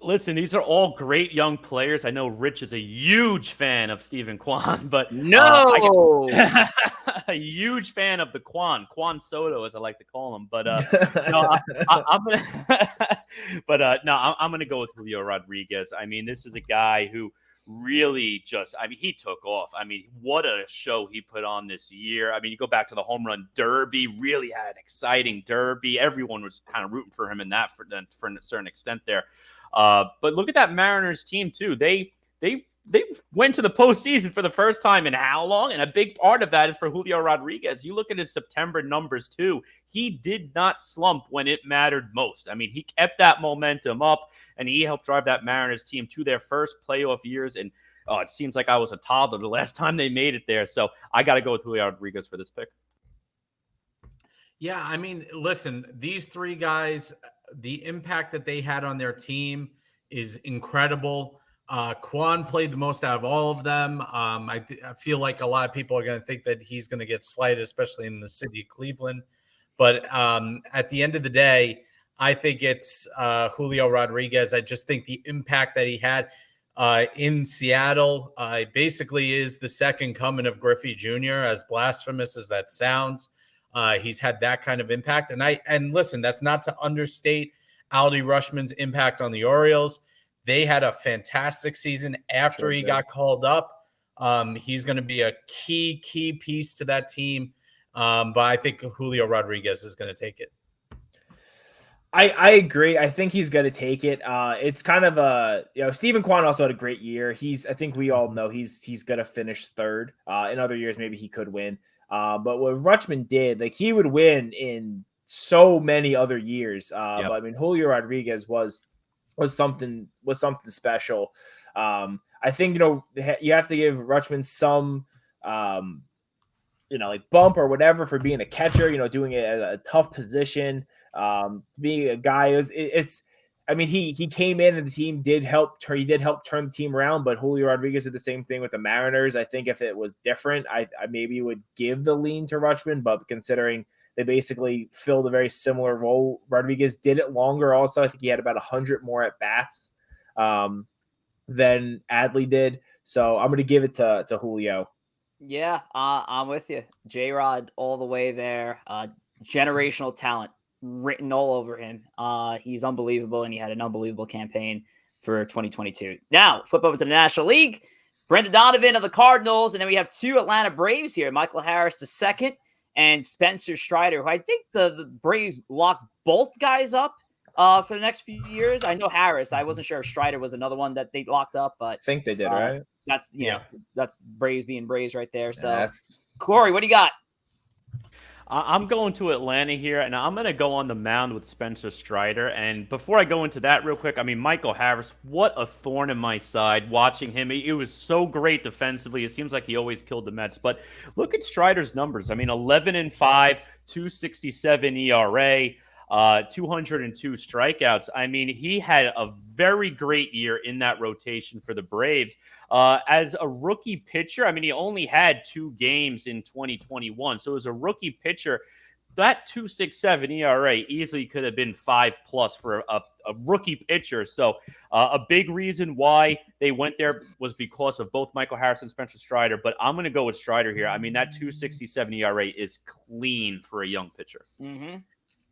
Listen, these are all great young players. I know Rich is a huge fan of Stephen Kwan, but a huge fan of the Kwan Soto, as I like to call him. But I'm gonna go with Julio Rodriguez. I mean, this is a guy who really just, I mean, he took off. I mean, what a show he put on this year. I mean, you go back to the home run derby, really had an exciting derby. Everyone was kind of rooting for him in that for a certain extent there. But look at that Mariners team too. They went to the postseason for the first time in how long? And a big part of that is for Julio Rodriguez. You look at his September numbers too. He did not slump when it mattered most. I mean, he kept that momentum up, and he helped drive that Mariners team to their first playoff years. And it seems like I was a toddler the last time they made it there. So I got to go with Julio Rodriguez for this pick. Yeah, I mean, listen, these three guys, the impact that they had on their team is incredible. Quan played the most out of all of them. I feel like a lot of people are going to think that he's going to get slighted, especially in the city of Cleveland. But at the end of the day, I think it's Julio Rodriguez. I just think the impact that he had in Seattle basically is the second coming of Griffey Jr., as blasphemous as that sounds. He's had that kind of impact. And listen, that's not to understate Adley Rutschman's impact on the Orioles. They had a fantastic season after he got called up. He's going to be a key piece to that team. But I think Julio Rodriguez is going to take it. I agree. I think he's going to take it. It's kind of Stephen Kwan also had a great year. I think we all know he's going to finish third. In other years, maybe he could win. But what Rutschman did, like, he would win in so many other years. But I mean, Julio Rodriguez was something special. I think, you have to give Rutschman some, like bump or whatever for being a catcher, doing it at a tough position, being a guy. He came in and the team did help turn the team around, but Julio Rodriguez did the same thing with the Mariners. I think if it was different, I maybe would give the lean to Rutschman, but considering they basically filled a very similar role, Rodriguez did it longer also. I think he had about 100 more at bats than Adley did. So I'm going to give it to Julio. Yeah, I'm with you. J-Rod all the way there. Generational talent written all over him. He's unbelievable, and he had an unbelievable campaign for 2022. Now, flip over to the National League. Brendan Donovan of the Cardinals, and then we have two Atlanta Braves here. Michael Harris II and Spencer Strider, who I think the Braves locked both guys up for the next few years. I know Harris. I wasn't sure if Strider was another one that they locked up, but I think they did, right? That's that's Braves being Braves right there. So, Corey, what do you got? I'm going to Atlanta here, and I'm going to go on the mound with Spencer Strider. And before I go into that real quick, I mean, Michael Harris, what a thorn in my side watching him. It was so great defensively. It seems like he always killed the Mets. But look at Strider's numbers. I mean, 11-5, 2.67 ERA. 202 strikeouts. I mean, he had a very great year in that rotation for the Braves. As a rookie pitcher, I mean, he only had 2 games in 2021. So as a rookie pitcher, that 2.67 ERA easily could have been 5+ for a rookie pitcher. So a big reason why they went there was because of both Michael Harris and Spencer Strider. But I'm going to go with Strider here. I mean, that 2.67 ERA is clean for a young pitcher. Mm-hmm.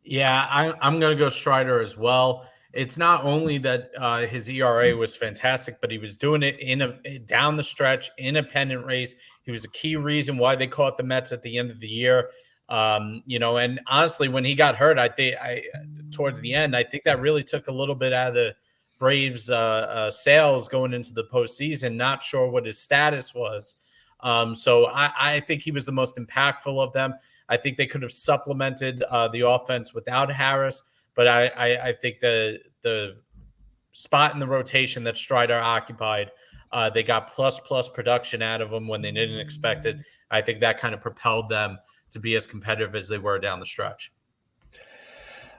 Yeah, I'm going to go Strider as well. It's not only that his ERA was fantastic, but he was doing it down the stretch in a pennant race. He was a key reason why they caught the Mets at the end of the year. And honestly, when he got hurt, towards the end, I think that really took a little bit out of the Braves' sails going into the postseason. Not sure what his status was. So I think he was the most impactful of them. I think they could have supplemented the offense without Harris, but I think the spot in the rotation that Strider occupied, they got plus production out of him when they didn't expect it. I think that kind of propelled them to be as competitive as they were down the stretch.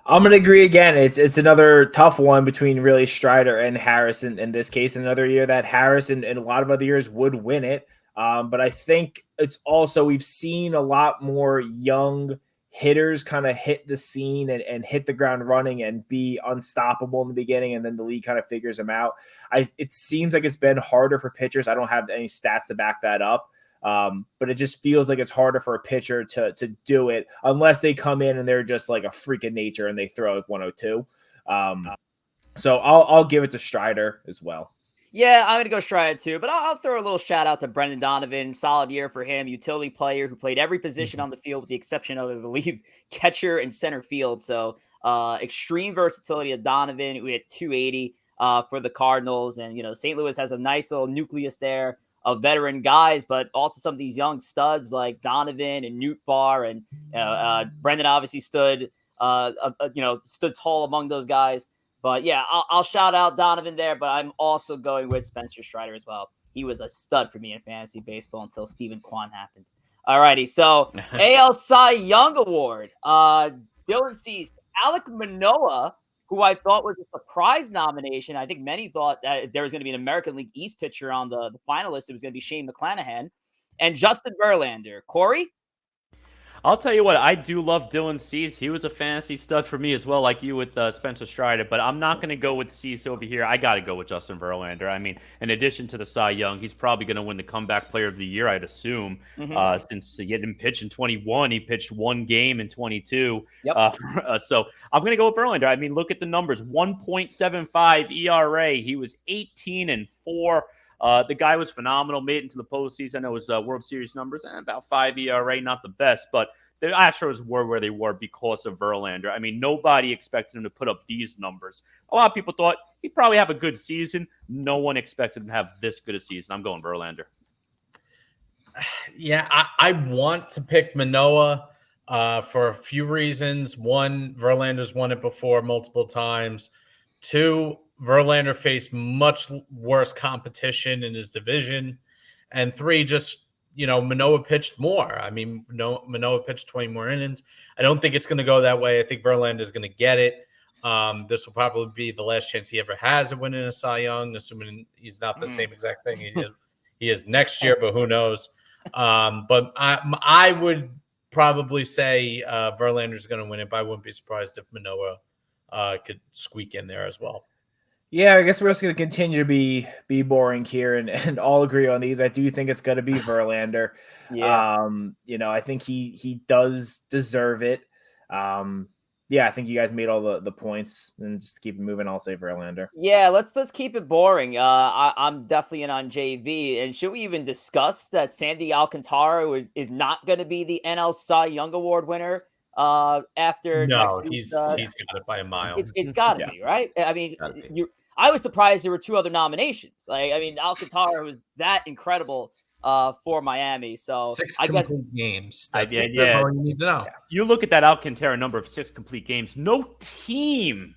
I'm going to agree again. It's another tough one between really Strider and Harris in this case. Another year that Harris and a lot of other years would win it. But I think it's also, we've seen a lot more young hitters kind of hit the scene and hit the ground running and be unstoppable in the beginning, and then the league kind of figures them out. It seems like it's been harder for pitchers. I don't have any stats to back that up, but it just feels like it's harder for a pitcher to do it unless they come in and they're just like a freak of nature and they throw like 102. So I'll give it to Strider as well. Yeah, I'm going to go Strider too, but I'll throw a little shout out to Brendan Donovan. Solid year for him. Utility player who played every position on the field with the exception of, I believe, catcher and center field. So extreme versatility of Donovan. We had 280 for the Cardinals. And, St. Louis has a nice little nucleus there of veteran guys, but also some of these young studs like Donovan and Newt Barr. And Brendan obviously stood tall among those guys. But yeah, I'll shout out Donovan there, but I'm also going with Spencer Strider as well. He was a stud for me in fantasy baseball until Stephen Kwan happened. All righty, so AL Cy Young Award. Dylan Cease, Alek Manoah, who I thought was a surprise nomination. I think many thought that if there was going to be an American League East pitcher on the finalist, it was going to be Shane McClanahan. And Justin Verlander. Corey? I'll tell you what, I do love Dylan Cease. He was a fantasy stud for me as well, like you with Spencer Strider, but I'm not going to go with Cease over here. I got to go with Justin Verlander. I mean, in addition to the Cy Young, he's probably going to win the comeback player of the year, I'd assume, since he didn't pitch in 21. He pitched one game in 22. Yep. So I'm going to go with Verlander. I mean, look at the numbers, 1.75 ERA. He was 18-4. The guy was phenomenal, made it into the postseason. I know his World Series numbers, about 5 ERA, not the best, but the Astros were where they were because of Verlander. I mean, nobody expected him to put up these numbers. A lot of people thought he'd probably have a good season. No one expected him to have this good a season. I'm going Verlander. Yeah, I want to pick Manoah for a few reasons. One, Verlander's won it before multiple times. Two, Verlander faced much worse competition in his division. And three, just, Manoah pitched more. I mean, Manoah pitched 20 more innings. I don't think it's going to go that way. I think Verlander is going to get it. This will probably be the last chance he ever has of winning a Cy Young, assuming he's not the same exact thing he is next year, but who knows? But I would probably say Verlander is going to win it, but I wouldn't be surprised if Manoah could squeak in there as well. Yeah, I guess we're just going to continue to be boring here and all agree on these. I do think it's going to be Verlander. Yeah. I think he does deserve it. I think you guys made all the points, and just to keep it moving, I'll say Verlander. Yeah, let's keep it boring. I'm definitely in on JV. And should we even discuss that Sandy Alcantara is not going to be the NL Cy Young Award winner? After no, he's got it by a mile. It's got to be, right? I mean, I was surprised there were two other nominations. Alcantara was that incredible for Miami. So 6 complete games. That's all you need to know. You look at that Alcantara number of 6 complete games. No team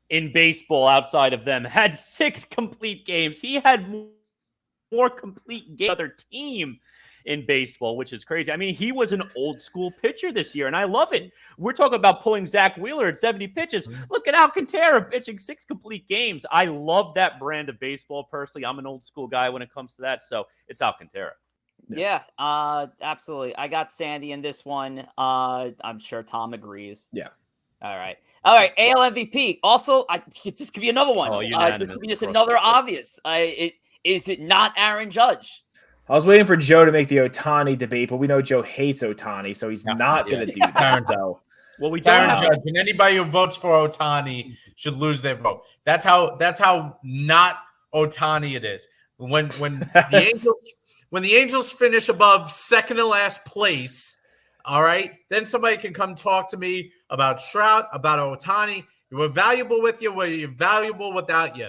in baseball outside of them had 6 complete games. He had more complete games than other team in baseball, which is crazy. I mean, he was an old school pitcher this year, and I love it. We're talking about pulling Zach Wheeler at 70 pitches. Look at Alcantara pitching 6 complete games. I love that brand of baseball. Personally, I'm an old school guy when it comes to that, so it's Alcantara. Yeah, absolutely. I got Sandy in this one. I'm sure Tom agrees. Yeah. All right. AL MVP. Also, this could be another one. This could be just another obvious. Is it not Aaron Judge? I was waiting for Joe to make the Ohtani debate, but we know Joe hates Ohtani, so he's not going to do that. So, well, we Aaron Judge, and anybody who votes for Ohtani should lose their vote. That's how not Ohtani it is. When the Angels finish above second to last place, all right, then somebody can come talk to me about Trout, about Ohtani. We're valuable with you. We're valuable without you.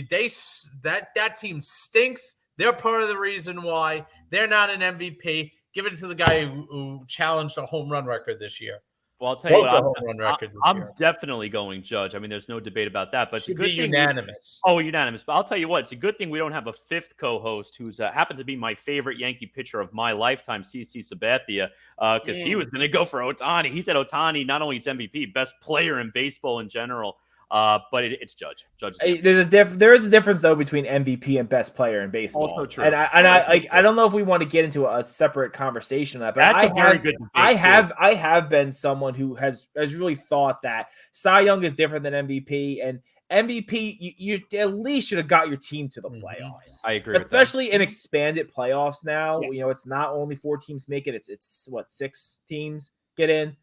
That team stinks. They're part of the reason why they're not an MVP. Give it to the guy who challenged a home run record this year. Well, I'll tell you what, I'm definitely going Judge. I mean, there's no debate about that. But it should be unanimous. Unanimous. But I'll tell you what, it's a good thing we don't have a fifth co-host who's happened to be my favorite Yankee pitcher of my lifetime, CC Sabathia, because he was going to go for Ohtani. He said Ohtani, not only is MVP, best player in baseball in general. But it's Judge. There is a difference though between MVP and best player in baseball. Also true. And I don't know if we want to get into a separate conversation on that. But that's a very good debate, I have been someone who has really thought that Cy Young is different than MVP, and MVP you at least should have got your team to the playoffs. I agree, especially in expanded playoffs now. Yeah. It's not only 4 teams make it; it's 6 teams get in.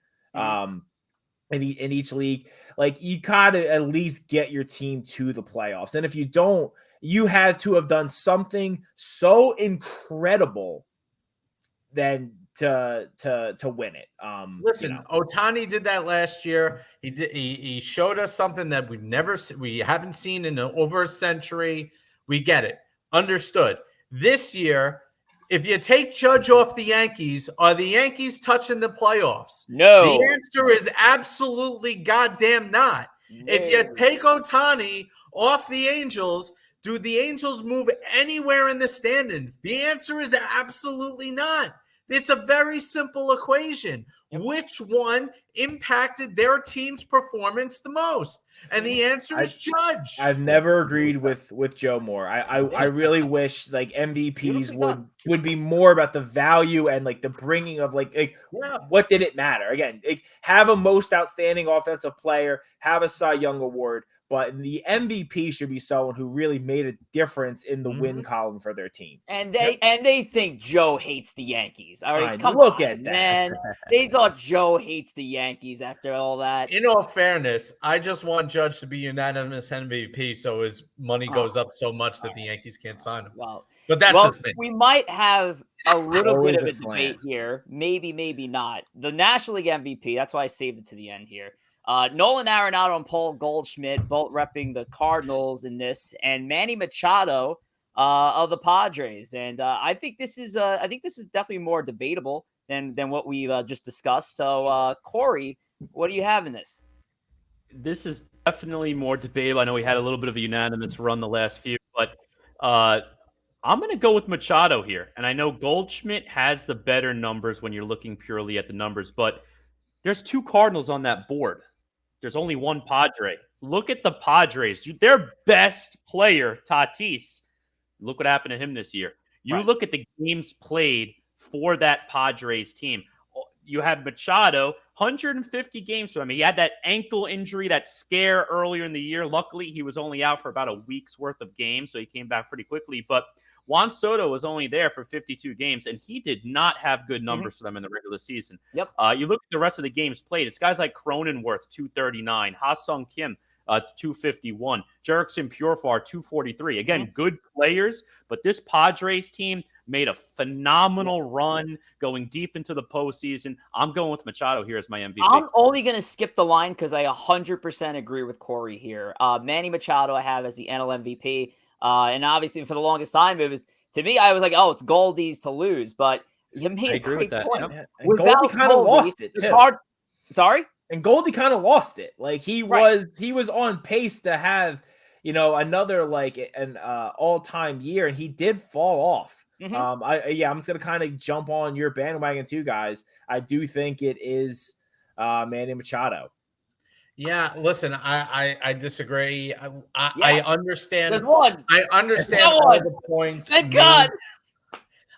In each league, like you gotta at least get your team to the playoffs. And if you don't, you had to have done something so incredible then to win it. Listen, Ohtani did that last year. He showed us something that we haven't seen in over a century. We get it. Understood. This year, if you take Judge off the Yankees, are the Yankees touching the playoffs? No. The answer is absolutely goddamn not. No. If you take Ohtani off the Angels, do the Angels move anywhere in the standings? The answer is absolutely not. It's a very simple equation. Yep. Which one impacted their team's performance the most? And the answer is Judge. I've never agreed with Joe more. I really wish like MVPs would be more about the value and like the bringing of what did it matter? Again, have a most outstanding offensive player, have a Cy Young award, but the MVP should be someone who really made a difference in the win column for their team. And they think Joe hates the Yankees. All right, look at that, man. They thought Joe hates the Yankees after all that. In all fairness, I just want Judge to be unanimous MVP, so his money goes up so much that the Yankees can't sign him. Well, but that's just me. We might have a little bit of a debate here. Maybe not. The National League MVP. That's why I saved it to the end here. Nolan Arenado and Paul Goldschmidt both repping the Cardinals in this, and Manny Machado of the Padres. And I think this is definitely more debatable than what we've just discussed. So, Corey, what do you have in this? This is definitely more debatable. I know we had a little bit of a unanimous run the last few, but I'm going to go with Machado here. And I know Goldschmidt has the better numbers when you're looking purely at the numbers, but there's two Cardinals on that board. There's only one Padre. Look at the Padres. Their best player, Tatis. Look what happened to him this year. You look at the games played for that Padres team. You had Machado, 150 games for him. He had that ankle injury, that scare earlier in the year. Luckily, he was only out for about a week's worth of games, so he came back pretty quickly. But Juan Soto was only there for 52 games, and he did not have good numbers for them in the regular season. Yep. You look at the rest of the games played. It's guys like Cronenworth, 239, Ha-Sung Kim, 251, Jerickson Purefar, 243. Again, good players, but this Padres team made a phenomenal run going deep into the postseason. I'm going with Machado here as my MVP. I'm only going to skip the line because I 100% agree with Corey here. Manny Machado I have as the NL MVP. And obviously, for the longest time, it was, to me, I was like, oh, it's Goldie's to lose. But you made a great point. Yeah. And Goldie kind of lost it, too. Sorry? And Goldie kind of lost it. Like, he was on pace to have, another, like, an all-time year, and he did fall off. I'm just going to kind of jump on your bandwagon, too, guys. I do think it is Manny Machado. Yeah, listen, I disagree. I understand. There's one. I understand all the points. Thank God.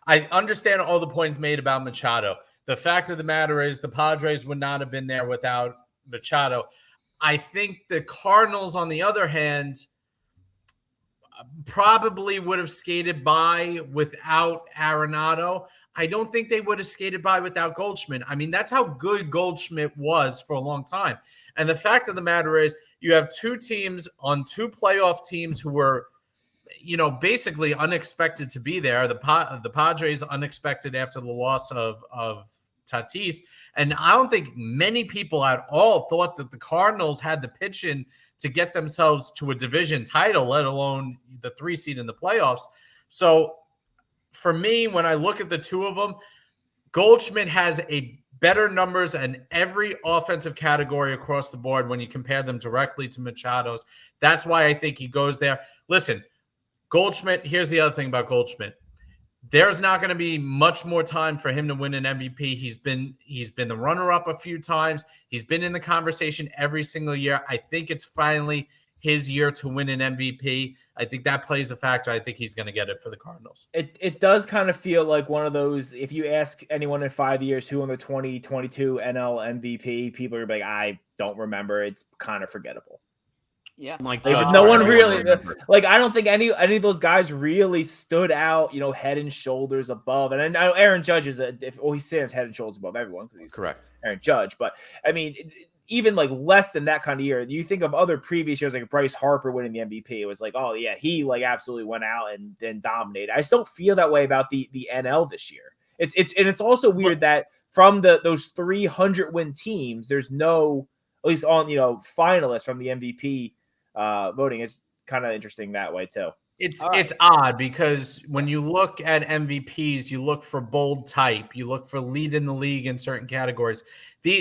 I understand all the points made about Machado. The fact of the matter is the Padres would not have been there without Machado. I think the Cardinals, on the other hand, probably would have skated by without Arenado. I don't think they would have skated by without Goldschmidt. I mean, that's how good Goldschmidt was for a long time. And the fact of the matter is you have two teams on two playoff teams who were, basically unexpected to be there. The Padres unexpected after the loss of Tatis. And I don't think many people at all thought that the Cardinals had the pitching to get themselves to a division title, let alone the 3 seed in the playoffs. So for me, when I look at the two of them, Goldschmidt has a better numbers in every offensive category across the board when you compare them directly to Machado's. That's why I think he goes there. Listen, Goldschmidt, here's the other thing about Goldschmidt. There's not going to be much more time for him to win an MVP. He's been the runner-up a few times. He's been in the conversation every single year. I think it's finally his year to win an MVP. I think that plays a factor. I think he's going to get it for the Cardinals. It does kind of feel like one of those, if you ask anyone in 5 years who won the 2022 NL MVP, people are like, I don't remember. It's kind of forgettable. Yeah. Like no one really, like, I don't think any of those guys really stood out, head and shoulders above. And I know Aaron Judge is he stands head and shoulders above everyone because he's correct. Aaron Judge. But I mean, even like less than that kind of year. You think of other previous years, like Bryce Harper winning the MVP. It was like, oh yeah, he like absolutely went out and dominated. I just don't feel that way about the NL this year. It's also weird that from those 300 win teams, there's no, at least on finalists from the MVP voting. It's kind of interesting that way too. It's odd because when you look at MVPs, you look for bold type, you look for lead in the league in certain categories.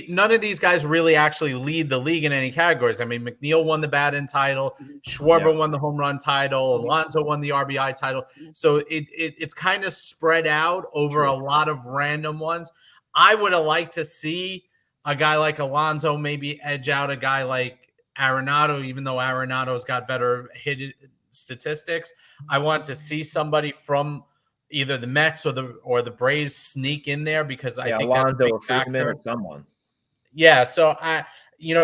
None of these guys really actually lead the league in any categories. I mean, McNeil won the batting title, Schwarber won the home run title, Alonso won the RBI title. So it's kind of spread out over a lot of random ones. I would have liked to see a guy like Alonso maybe edge out a guy like Arenado, even though Arenado's got better hit statistics. I want to see somebody from either the Mets or the Braves sneak in there because I think Alonso that's a or Freeman or someone. Yeah, so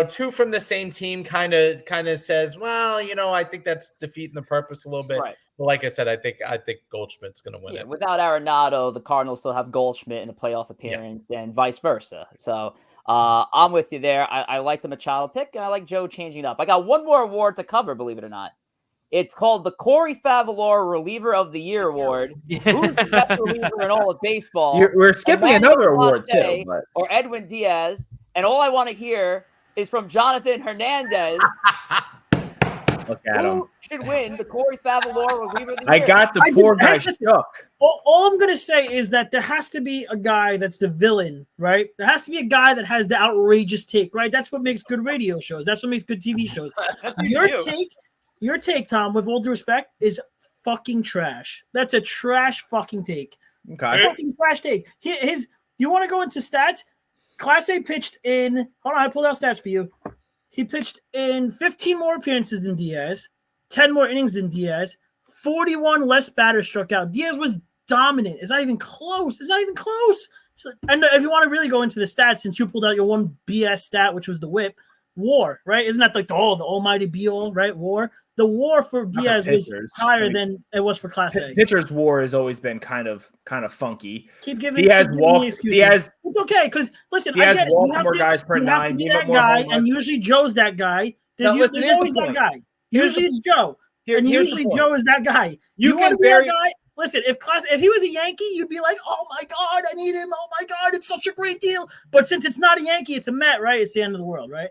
two from the same team kind of says, well, I think that's defeating the purpose a little bit. Right. But like I said, I think Goldschmidt's going to win it. Without Arenado, the Cardinals still have Goldschmidt in a playoff appearance and vice versa. So I'm with you there. I like the Machado pick, and I like Joe changing it up. I got one more award to cover, believe it or not. It's called the Corey Favaloro Reliever of the Year Award. Who's the best reliever in all of baseball? We're skipping another award too, or Edwin Diaz. And all I want to hear is from Jonathan Hernandez. Look at him. Who should win the Corey Favaloro Reliever of the Year? I got the poor guy shook. All I'm going to say is that there has to be a guy that's the villain, right? There has to be a guy that has the outrageous take, right? That's what makes good radio shows. That's what makes good TV shows. Your take, Tom, with all due respect, is fucking trash. That's a trash fucking take. Okay. Fucking trash take. You want to go into stats? Class A pitched in, hold on, I pulled out stats for you. He pitched in 15 more appearances than Diaz, 10 more innings than Diaz, 41 less batters struck out. Diaz was dominant. It's not even close. So, and if you want to really go into the stats, since you pulled out your one BS stat, which was the whip, WAR, right? Isn't that like the almighty be-all, right? WAR. The WAR for Diaz was higher than it was for Class A. Pitcher's WAR has always been kind of funky. Keep giving me excuses. It's okay because listen, I get it. You have to be that guy, and usually Joe's that guy. There's always that guy. Usually it's Joe, and usually Joe is that guy. You want to be that guy? Listen, if he was a Yankee, you'd be like, "Oh my God, I need him! Oh my God, it's such a great deal." But since it's not a Yankee, it's a Met, right? It's the end of the world, right?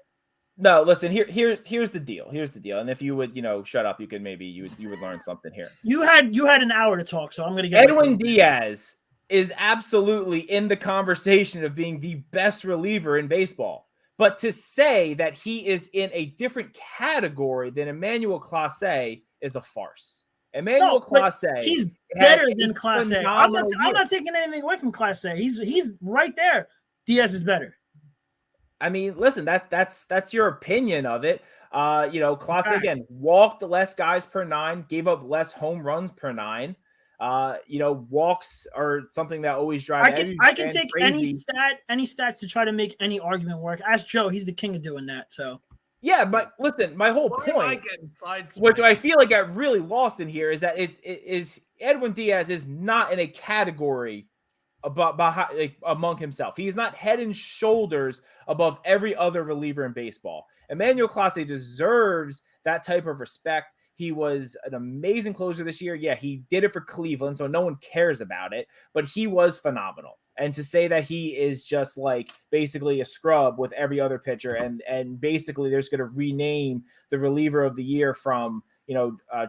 No, listen. Here's the deal. And if you would, shut up, you could maybe you would learn something here. You had an hour to talk, so I'm going to get Edwin Diaz is absolutely in the conversation of being the best reliever in baseball. But to say that he is in a different category than Emmanuel Clase is a farce. Emmanuel Clase, he's better than Clase. I'm not taking anything away from Clase. He's right there. Diaz is better. I mean, listen, that's your opinion of it. Clase again walked less guys per 9, gave up less home runs per 9. Walks are something that always drive. I can take crazy. any stats to try to make any argument work. Ask Joe; he's the king of doing that. So yeah, but listen, my whole point, which I feel like I really lost in here, is that it is Edwin Diaz is not in a category among himself. He is not head and shoulders above every other reliever in baseball. Emmanuel Clase deserves that type of respect. He was an amazing closer this year. Yeah, he did it for Cleveland, so no one cares about it, but he was phenomenal. And to say that he is just like basically a scrub with every other pitcher and basically there's going to rename the reliever of the year from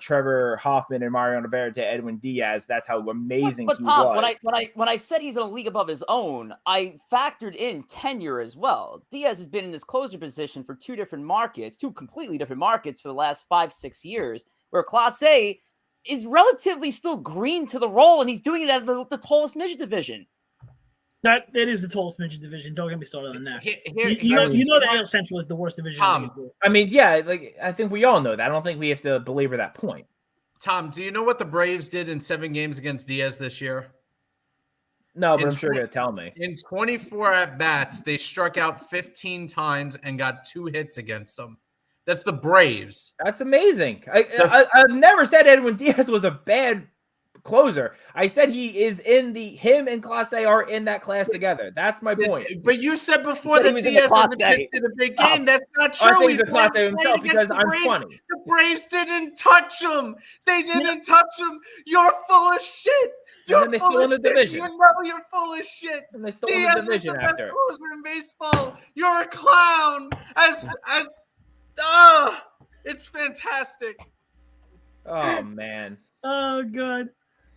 Trevor Hoffman and Mariano Rivera to Edwin Diaz. That's how amazing he Tom, was. When I said he's in a league above his own, I factored in tenure as well. Diaz has been in this closer position for two completely different markets for the last 5-6 years, where Class A is relatively still green to the role, and he's doing it at the tallest midget division. That is the tallest midget division. Don't get me started on that. You know the AL Central is the worst division. Tom, I mean, yeah, I think we all know that. I don't think we have to belabor that point. Tom, do you know what the Braves did in 7 games against Diaz this year? No, but I'm sure you're going to tell me. In 24 at-bats, they struck out 15 times and got 2 hits against them. That's the Braves. That's amazing. I've never said Edwin Diaz was a bad closer. I said he is him and Clase are in that class together. That's my point. But you said before that he was in Diaz the hasn't Clase. pitched in a big game. That's not I true. think he's a played Clase himself against because the I'm Braves. funny. The Braves didn't touch him. They didn't touch him. You're full of shit. And then they still won the division. You know you're full of shit. And they still won Diaz the is division the best after. closer in baseball. You're a clown. It's fantastic. Oh man. Oh god.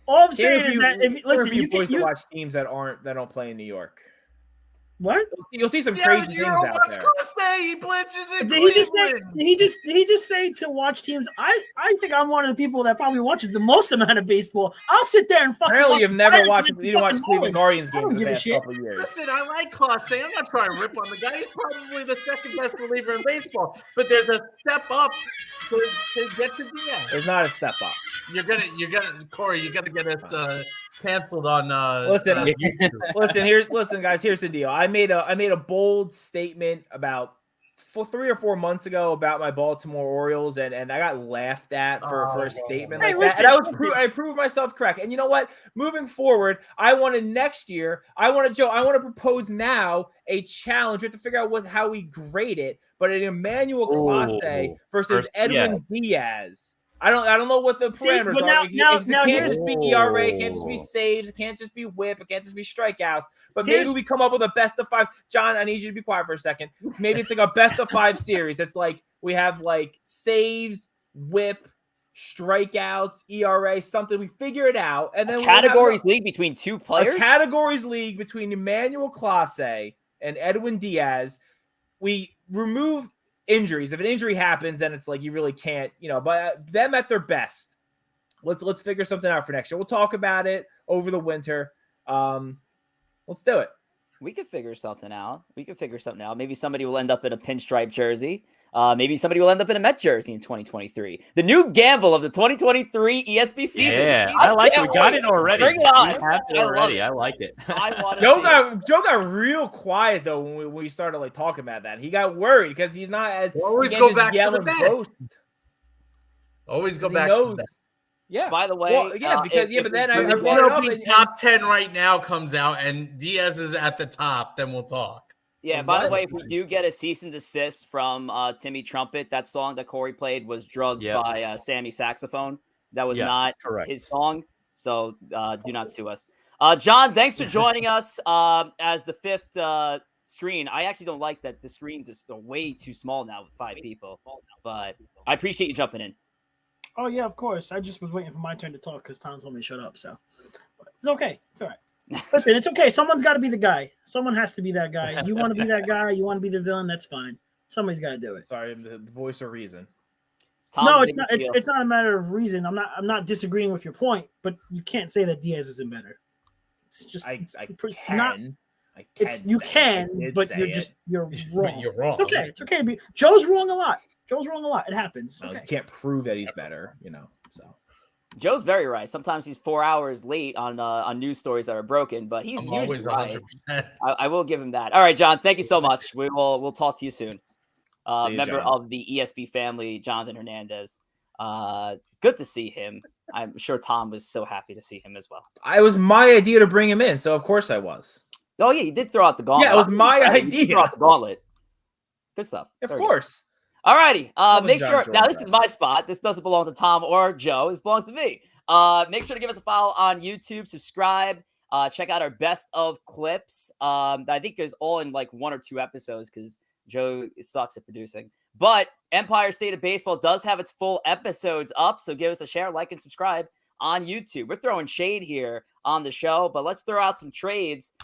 All I'm saying is that if you boys to watch teams that don't play in New York. What? You'll see some crazy things out there. He blitzes in Did he just Cleveland. did he just say to watch teams? I think I'm one of the people that probably watches the most amount of baseball. I'll sit there and fucking. Apparently, you've never watched. You You didn't watch Cleveland Guardians games in the give a past shit. couple of years. Listen, I like Clase. I'm not trying to rip on the guy. He's probably the second best reliever in baseball. But there's a step up to get to Diaz. There's not a step up. You're gonna, Corey. You gotta get us canceled on. Listen, guys. Here's the deal. I made a bold statement about 3 or 4 months ago about my Baltimore Orioles, and I got laughed at for a statement like that. And I proved myself correct. And you know what? Moving forward, I want to propose now a challenge. We have to figure out how we grade it, but an Emmanuel Clase versus Edwin Diaz. I don't know what the parameters are. It can't just be ERA, it can't just be saves, it can't just be whip, it can't just be strikeouts. But maybe we come up with a best of 5. John, I need you to be quiet for a second. Maybe it's like a best of 5 series. It's like we have like saves, whip, strikeouts, ERA, something. We figure it out, and then categories league between 2 players. A categories league between Emmanuel Clase and Edwin Diaz. We remove injuries. If an injury happens, then it's like you really can't, but them at their best. Let's figure something out for next year. We'll talk about it over the winter. Let's do it. We could figure something out. Maybe somebody will end up in a pinstripe jersey. Maybe somebody will end up in a Met jersey in 2023. The new gamble of the 2023 ESP season. Yeah, I like it. We got it already. Bring it on. We have it already. I like it. Joe got real quiet though when we started like talking about that. He got worried because he's not as always go back to the bet. Always go back to that. Yeah. By the way, but then I brought it up. Top 10 right now comes out, and Diaz is at the top. Then we'll talk. Yeah. By the way, if we do get a cease and desist from Timmy Trumpet, that song that Corey played was drugged by Sammy Saxophone. That was not his song. So do not sue us. John, thanks for joining us as the 5th screen. I actually don't like that the screens is way too small now with 5 people, but I appreciate you jumping in. Oh yeah, of course. I just was waiting for my turn to talk because Tom told me to shut up. So it's okay. It's all right. Listen, it's okay. Someone's got to be the guy. Someone has to be that guy. You want to be that guy. You want to be the villain. That's fine. Somebody's got to do it. Sorry, the voice of reason. Tom, no, it's not. It's not a matter of reason. I'm not disagreeing with your point, but you can't say that Diaz isn't better. It's just you can, but you're wrong. You're wrong. It's okay. It's okay. Joe's wrong a lot. It happens. Okay. You can't prove that he's better, So Joe's very right. Sometimes he's 4 hours late on news stories that are broken, but he's usually always 100%. Right. I will give him that. All right, John. Thank you so much. We'll talk to you soon. Member of the ESP family, Jonathan Hernandez. Good to see him. I'm sure Tom was so happy to see him as well. It was my idea to bring him in, so of course I was. Oh yeah, you did throw out the gauntlet. Yeah, it was my idea. Throw out the gauntlet. Good stuff. Of course. All righty. Make sure now this is my spot. This doesn't belong to Tom or Joe. This belongs to me. Make sure to give us a follow on YouTube, subscribe, check out our best of clips. I think it's all in like 1 or 2 episodes because Joe sucks at producing. But Empire State of Baseball does have its full episodes up, so give us a share, like, and subscribe on YouTube. We're throwing shade here on the show, but let's throw out some trades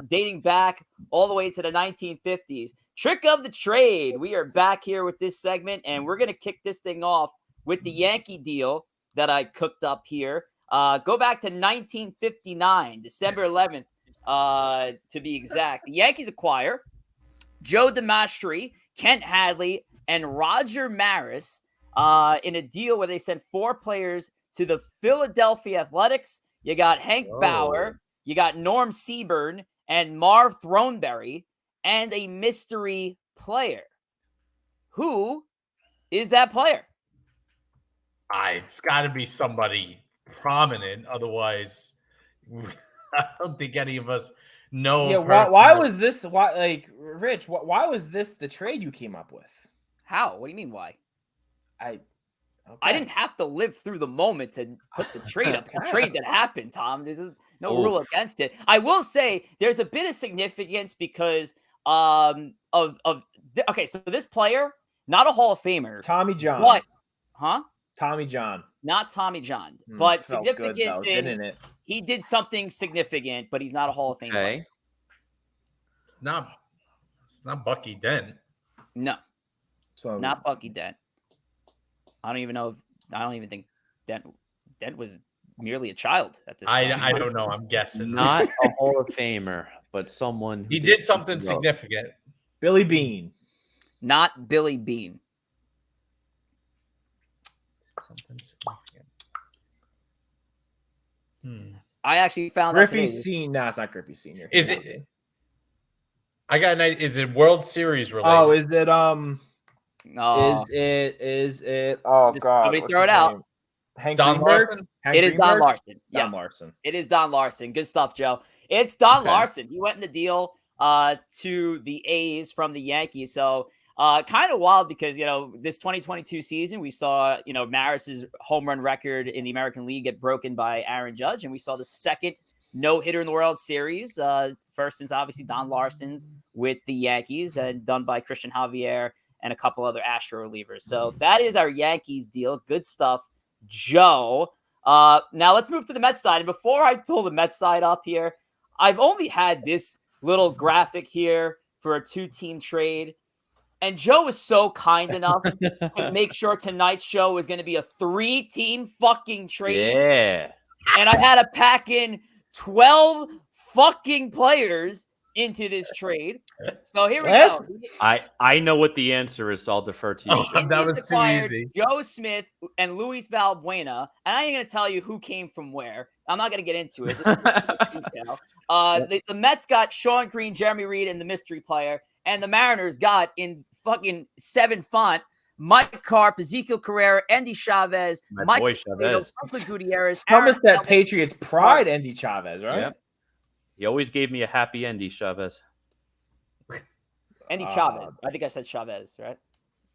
dating back all the way to the 1950s. Trick of the trade. We are back here with this segment, and we're going to kick this thing off with the Yankee deal that I cooked up here. Go back to 1959, December 11th, to be exact. The Yankees acquire Joe DeMastri, Kent Hadley, and Roger Maris in a deal where they sent 4 players to the Philadelphia Athletics. You got Hank Bauer, you got Norm Seaburn, and Marv Throneberry, and a mystery player. Who is that player? It's got to be somebody prominent. Otherwise, I don't think any of us know. Yeah, why was this? Rich? Why was this the trade you came up with? How? What do you mean? Why? Okay. I didn't have to live through the moment to put the trade up. The trade that happened, Tom. There's no rule against it. I will say there's a bit of significance because okay, so this player, not a Hall of Famer. Tommy John. What? Huh? Tommy John. Not Tommy John. But significance good, didn't it? He did something significant, but he's not a Hall of Fame player. It's not Bucky Dent. No. So not Bucky Dent. I don't even think Dent was merely a child at this time. I don't know. I'm guessing. Not a Hall of Famer, but someone. He did something significant. Billy Bean. Not Billy Bean. Something significant. I actually found Griffey Senior. No, it's not Griffey Senior. Is it? I got an idea. Is it World Series related? Oh, is it? Is it? Oh God! Somebody throw it out. Don Larson. It is Don Larson. Yes. Don Larson. It is Don Larson. Good stuff, Joe. It's Don Larson. He went in the deal to the A's from the Yankees. So kind of wild because, this 2022 season, we saw, Maris's home run record in the American League get broken by Aaron Judge. And we saw the second no-hitter in the World Series. First since obviously Don Larson's with the Yankees and done by Christian Javier and a couple other Astro relievers. So that is our Yankees deal. Good stuff, Joe. Now let's move to the Mets side. And before I pull the Mets side up here, I've only had this little graphic here for a 2-team trade. And Joe was so kind enough to make sure tonight's show was going to be a 3-team fucking trade. Yeah. And I had to pack in 12 fucking players into this trade. So here we go. I know what the answer is, so I'll defer to you. That was too easy. Joe Smith and Luis Valbuena. And I ain't going to tell you who came from where. I'm not going to get into it. The Mets got Sean Green, Jeremy Reed, and the mystery player. And the Mariners got in fucking 7 font Mike Carp, Ezekiel Carrera, Andy Chavez, My boy Chavez. Franklin Gutierrez. Promised that Patriots pride, Andy Chavez, right? Yep. He always gave me a happy Andy Chavez. Andy Chavez. I think I said Chavez, right?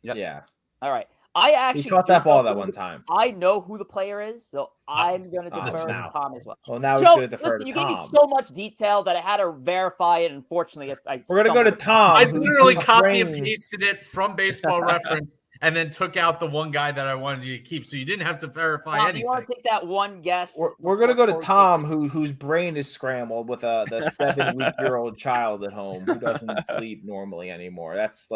Yep. Yeah. All right. I actually caught that ball that one time. I know who the player is, so I'm going to defer to Tom as well. Well, now Joe, we're going to defer to Tom. You gave me so much detail that I had to verify it. Unfortunately, we're going to go to Tom. I literally copy and pasted it from Baseball Reference and then took out the one guy that I wanted you to keep, so you didn't have to verify Tom, anything. You want to take that one guess? We're going to go to Tom, whose brain is scrambled with the 7-week-old child at home who doesn't sleep normally anymore. That's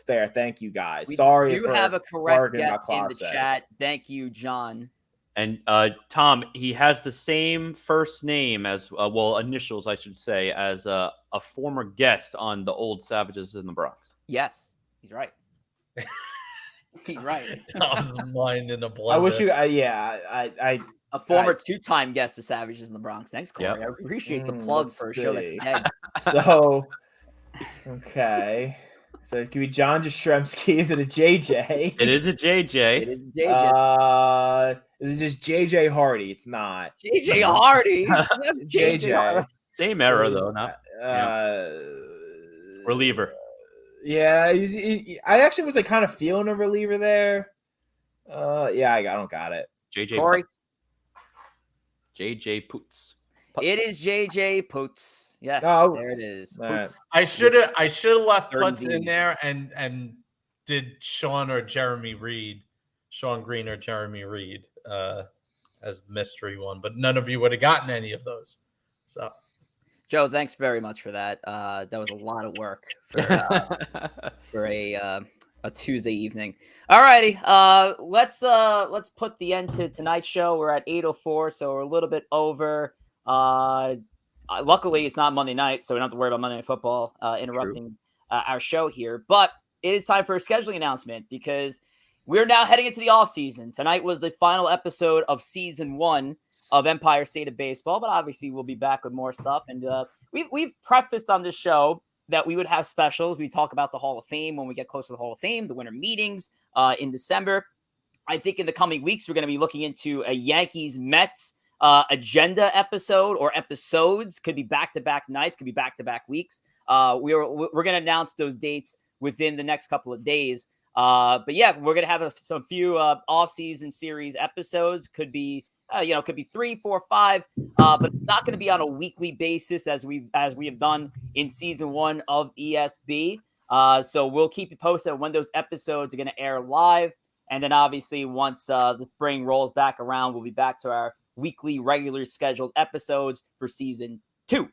fair. Thank you, guys. Sorry, you have a correct guess in the chat. Thank you, John. And Tom, he has the same first name as initials, I should say, as a former guest on the Old Savages in the Bronx. Yes, he's right. He's right. Tom's mind in a blender. I wish you. A former 2-time guest of Savages in the Bronx. Thanks, Corey. Yep. I appreciate the plug for a show that's dead. So, okay. So it could be John Jastrzemski. Is it a JJ? It is a JJ. It is a JJ. Is it just JJ Hardy? It's not. JJ Hardy. JJ. Same era though, not reliever. Yeah, I actually was kind of feeling a reliever there. Yeah, I don't got it. JJ Corey. JJ Poots. It is JJ Poots. Yes, there it is. I should have left Putz in there and did Sean Green or Jeremy Reed as the mystery one, but none of you would have gotten any of those. So. Joe, thanks very much for that. That was a lot of work for a Tuesday evening. All righty, let's put the end to tonight's show. We're at 8:04, so we're a little bit over. Luckily, it's not Monday night, so we don't have to worry about Monday Night Football interrupting our show here. But it is time for a scheduling announcement because we're now heading into the offseason. Tonight was the final episode of Season 1 of Empire State of Baseball, but obviously we'll be back with more stuff. And we've prefaced on this show that we would have specials. We talk about the Hall of Fame when we get closer to the Hall of Fame, the winter meetings in December. I think in the coming weeks, we're going to be looking into a Yankees-Mets agenda episode or episodes. Could be back-to-back nights, could be back-to-back weeks. We're going to announce those dates within the next couple of days. But yeah, we're going to have some few off-season series episodes. Could be, could be 3, 4, 5, but it's not going to be on a weekly basis as we have done in season 1 of ESB. So we'll keep you posted on when those episodes are going to air live. And then obviously once the spring rolls back around, we'll be back to our weekly regular scheduled episodes for season 2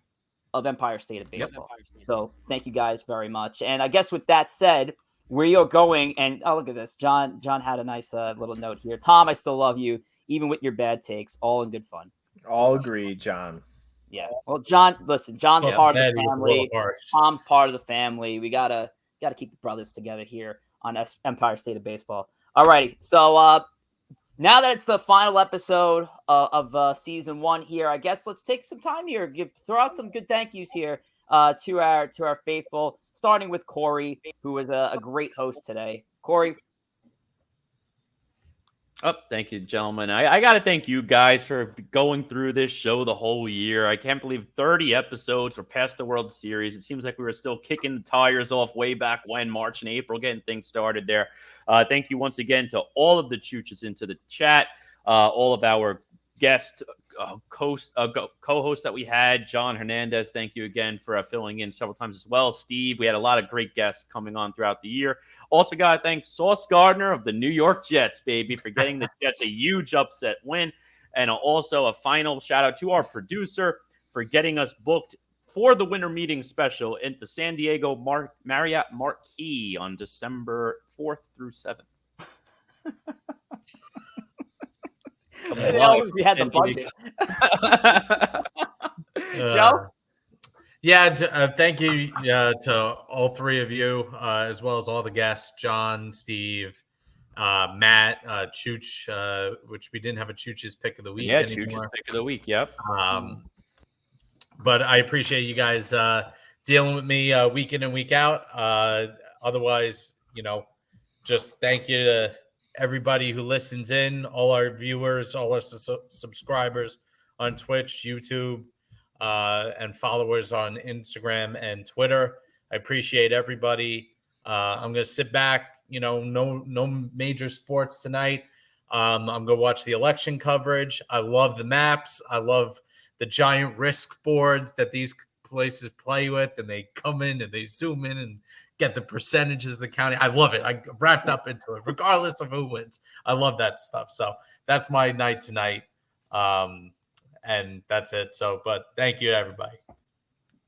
of Empire State of Baseball. Yep. So thank you guys very much. And I guess with that said, we are going, and oh, look at this. John had a nice little note here. Tom, I still love you, even with your bad takes, all in good fun. All agreed, John. Yeah. Well, John, listen, John's part of the family. Tom's part of the family. We gotta keep the brothers together here on Empire State of Baseball. All righty. So now that it's the final episode of season 1 here, I guess let's take some time here. Throw out some good thank yous here to our faithful, starting with Corey, who was a great host today. Corey. Oh, thank you, gentlemen. I got to thank you guys for going through this show the whole year. I can't believe 30 episodes. We're past the World Series. It seems like we were still kicking the tires off way back when, March and April, getting things started there. Thank you once again to all of the chooches into the chat, all of our guest co-hosts that we had. John Hernandez, thank you again for filling in several times as well. Steve, we had a lot of great guests coming on throughout the year. Also got to thank Sauce Gardner of the New York Jets, baby, for getting the Jets a huge upset win. And also a final shout out to our producer for getting us booked for the winter meeting special at the San Diego Marriott Marquis on December 4th through 7th. We had the budget. Joe? Yeah, thank you to all three of you, as well as all the guests, John, Steve, Matt, Chooch, which we didn't have a Chooch's pick of the week anymore. Chooch's pick of the week, yep. But I appreciate you guys dealing with me week in and week out. Otherwise, just thank you to everybody who listens in, all our viewers, all our subscribers on Twitch, YouTube, and followers on Instagram and Twitter. I appreciate everybody. I'm going to sit back, no major sports tonight. I'm going to watch the election coverage. I love the maps. I love the giant risk boards that these places play with, and they come in and they zoom in and get the percentages of the county. I love it. I wrapped up into it, regardless of who wins. I love that stuff. So that's my night tonight. And that's it. So, but thank you, everybody.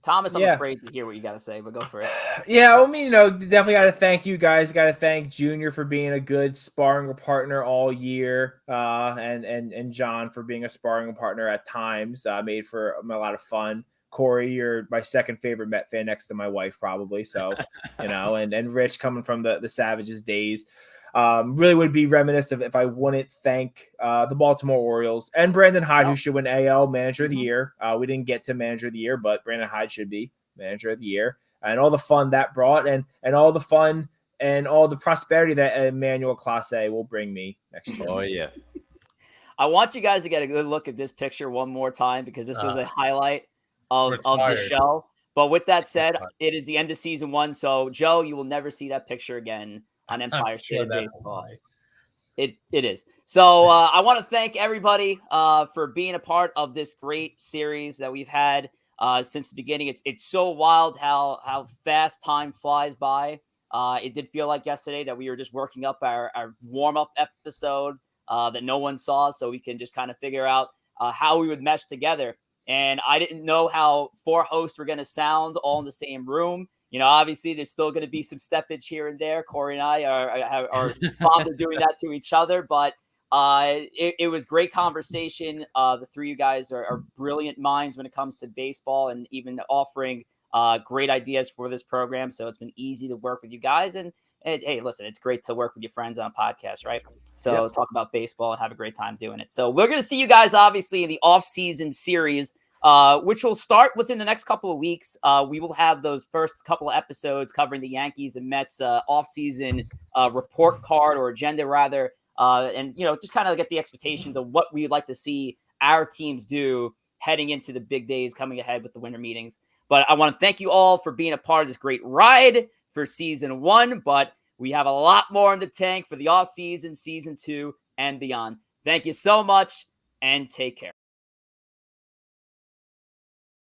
Thomas, I'm afraid to hear what you got to say, but go for it. Yeah, definitely got to thank you guys. Got to thank Junior for being a good sparring partner all year, and John for being a sparring partner at times. Made for a lot of fun. Corey, you're my second favorite Met fan next to my wife, probably. So, and Rich coming from the Savages days. Really would be remiss if I wouldn't thank the Baltimore Orioles and Brandon Hyde, who should win AL Manager of the Year. We didn't get to Manager of the Year, but Brandon Hyde should be Manager of the Year. And all the fun that brought, and all the fun and all the prosperity that Emmanuel Clase will bring me next year. Oh, yeah. I want you guys to get a good look at this picture one more time, because this was a highlight of the show. But with that said, it is the end of season 1. So, Joe, you will never see that picture again on Empire State of Baseball. It is. So I want to thank everybody for being a part of this great series that we've had since the beginning. It's so wild how fast time flies by. It did feel like yesterday that we were just working up our warm-up episode that no one saw, so we can just kind of figure out how we would mesh together. And I didn't know how 4 hosts were going to sound all in the same room. Obviously, there's still going to be some steppage here and there. Corey and I are fond of doing that to each other. But it was great conversation. The 3 of you guys are brilliant minds when it comes to baseball, and even offering great ideas for this program. So it's been easy to work with you guys. And hey, listen, it's great to work with your friends on a podcast, right? So talk about baseball and have a great time doing it. So we're going to see you guys, obviously, in the off-season series, which will start within the next couple of weeks. We will have those first couple of episodes covering the Yankees and Mets off-season report card, or agenda, rather. and just kind of get the expectations of what we'd like to see our teams do heading into the big days coming ahead with the winter meetings. But I want to thank you all for being a part of this great ride for season 1, but we have a lot more in the tank for the off season, season 2, and beyond. Thank you so much, and take care.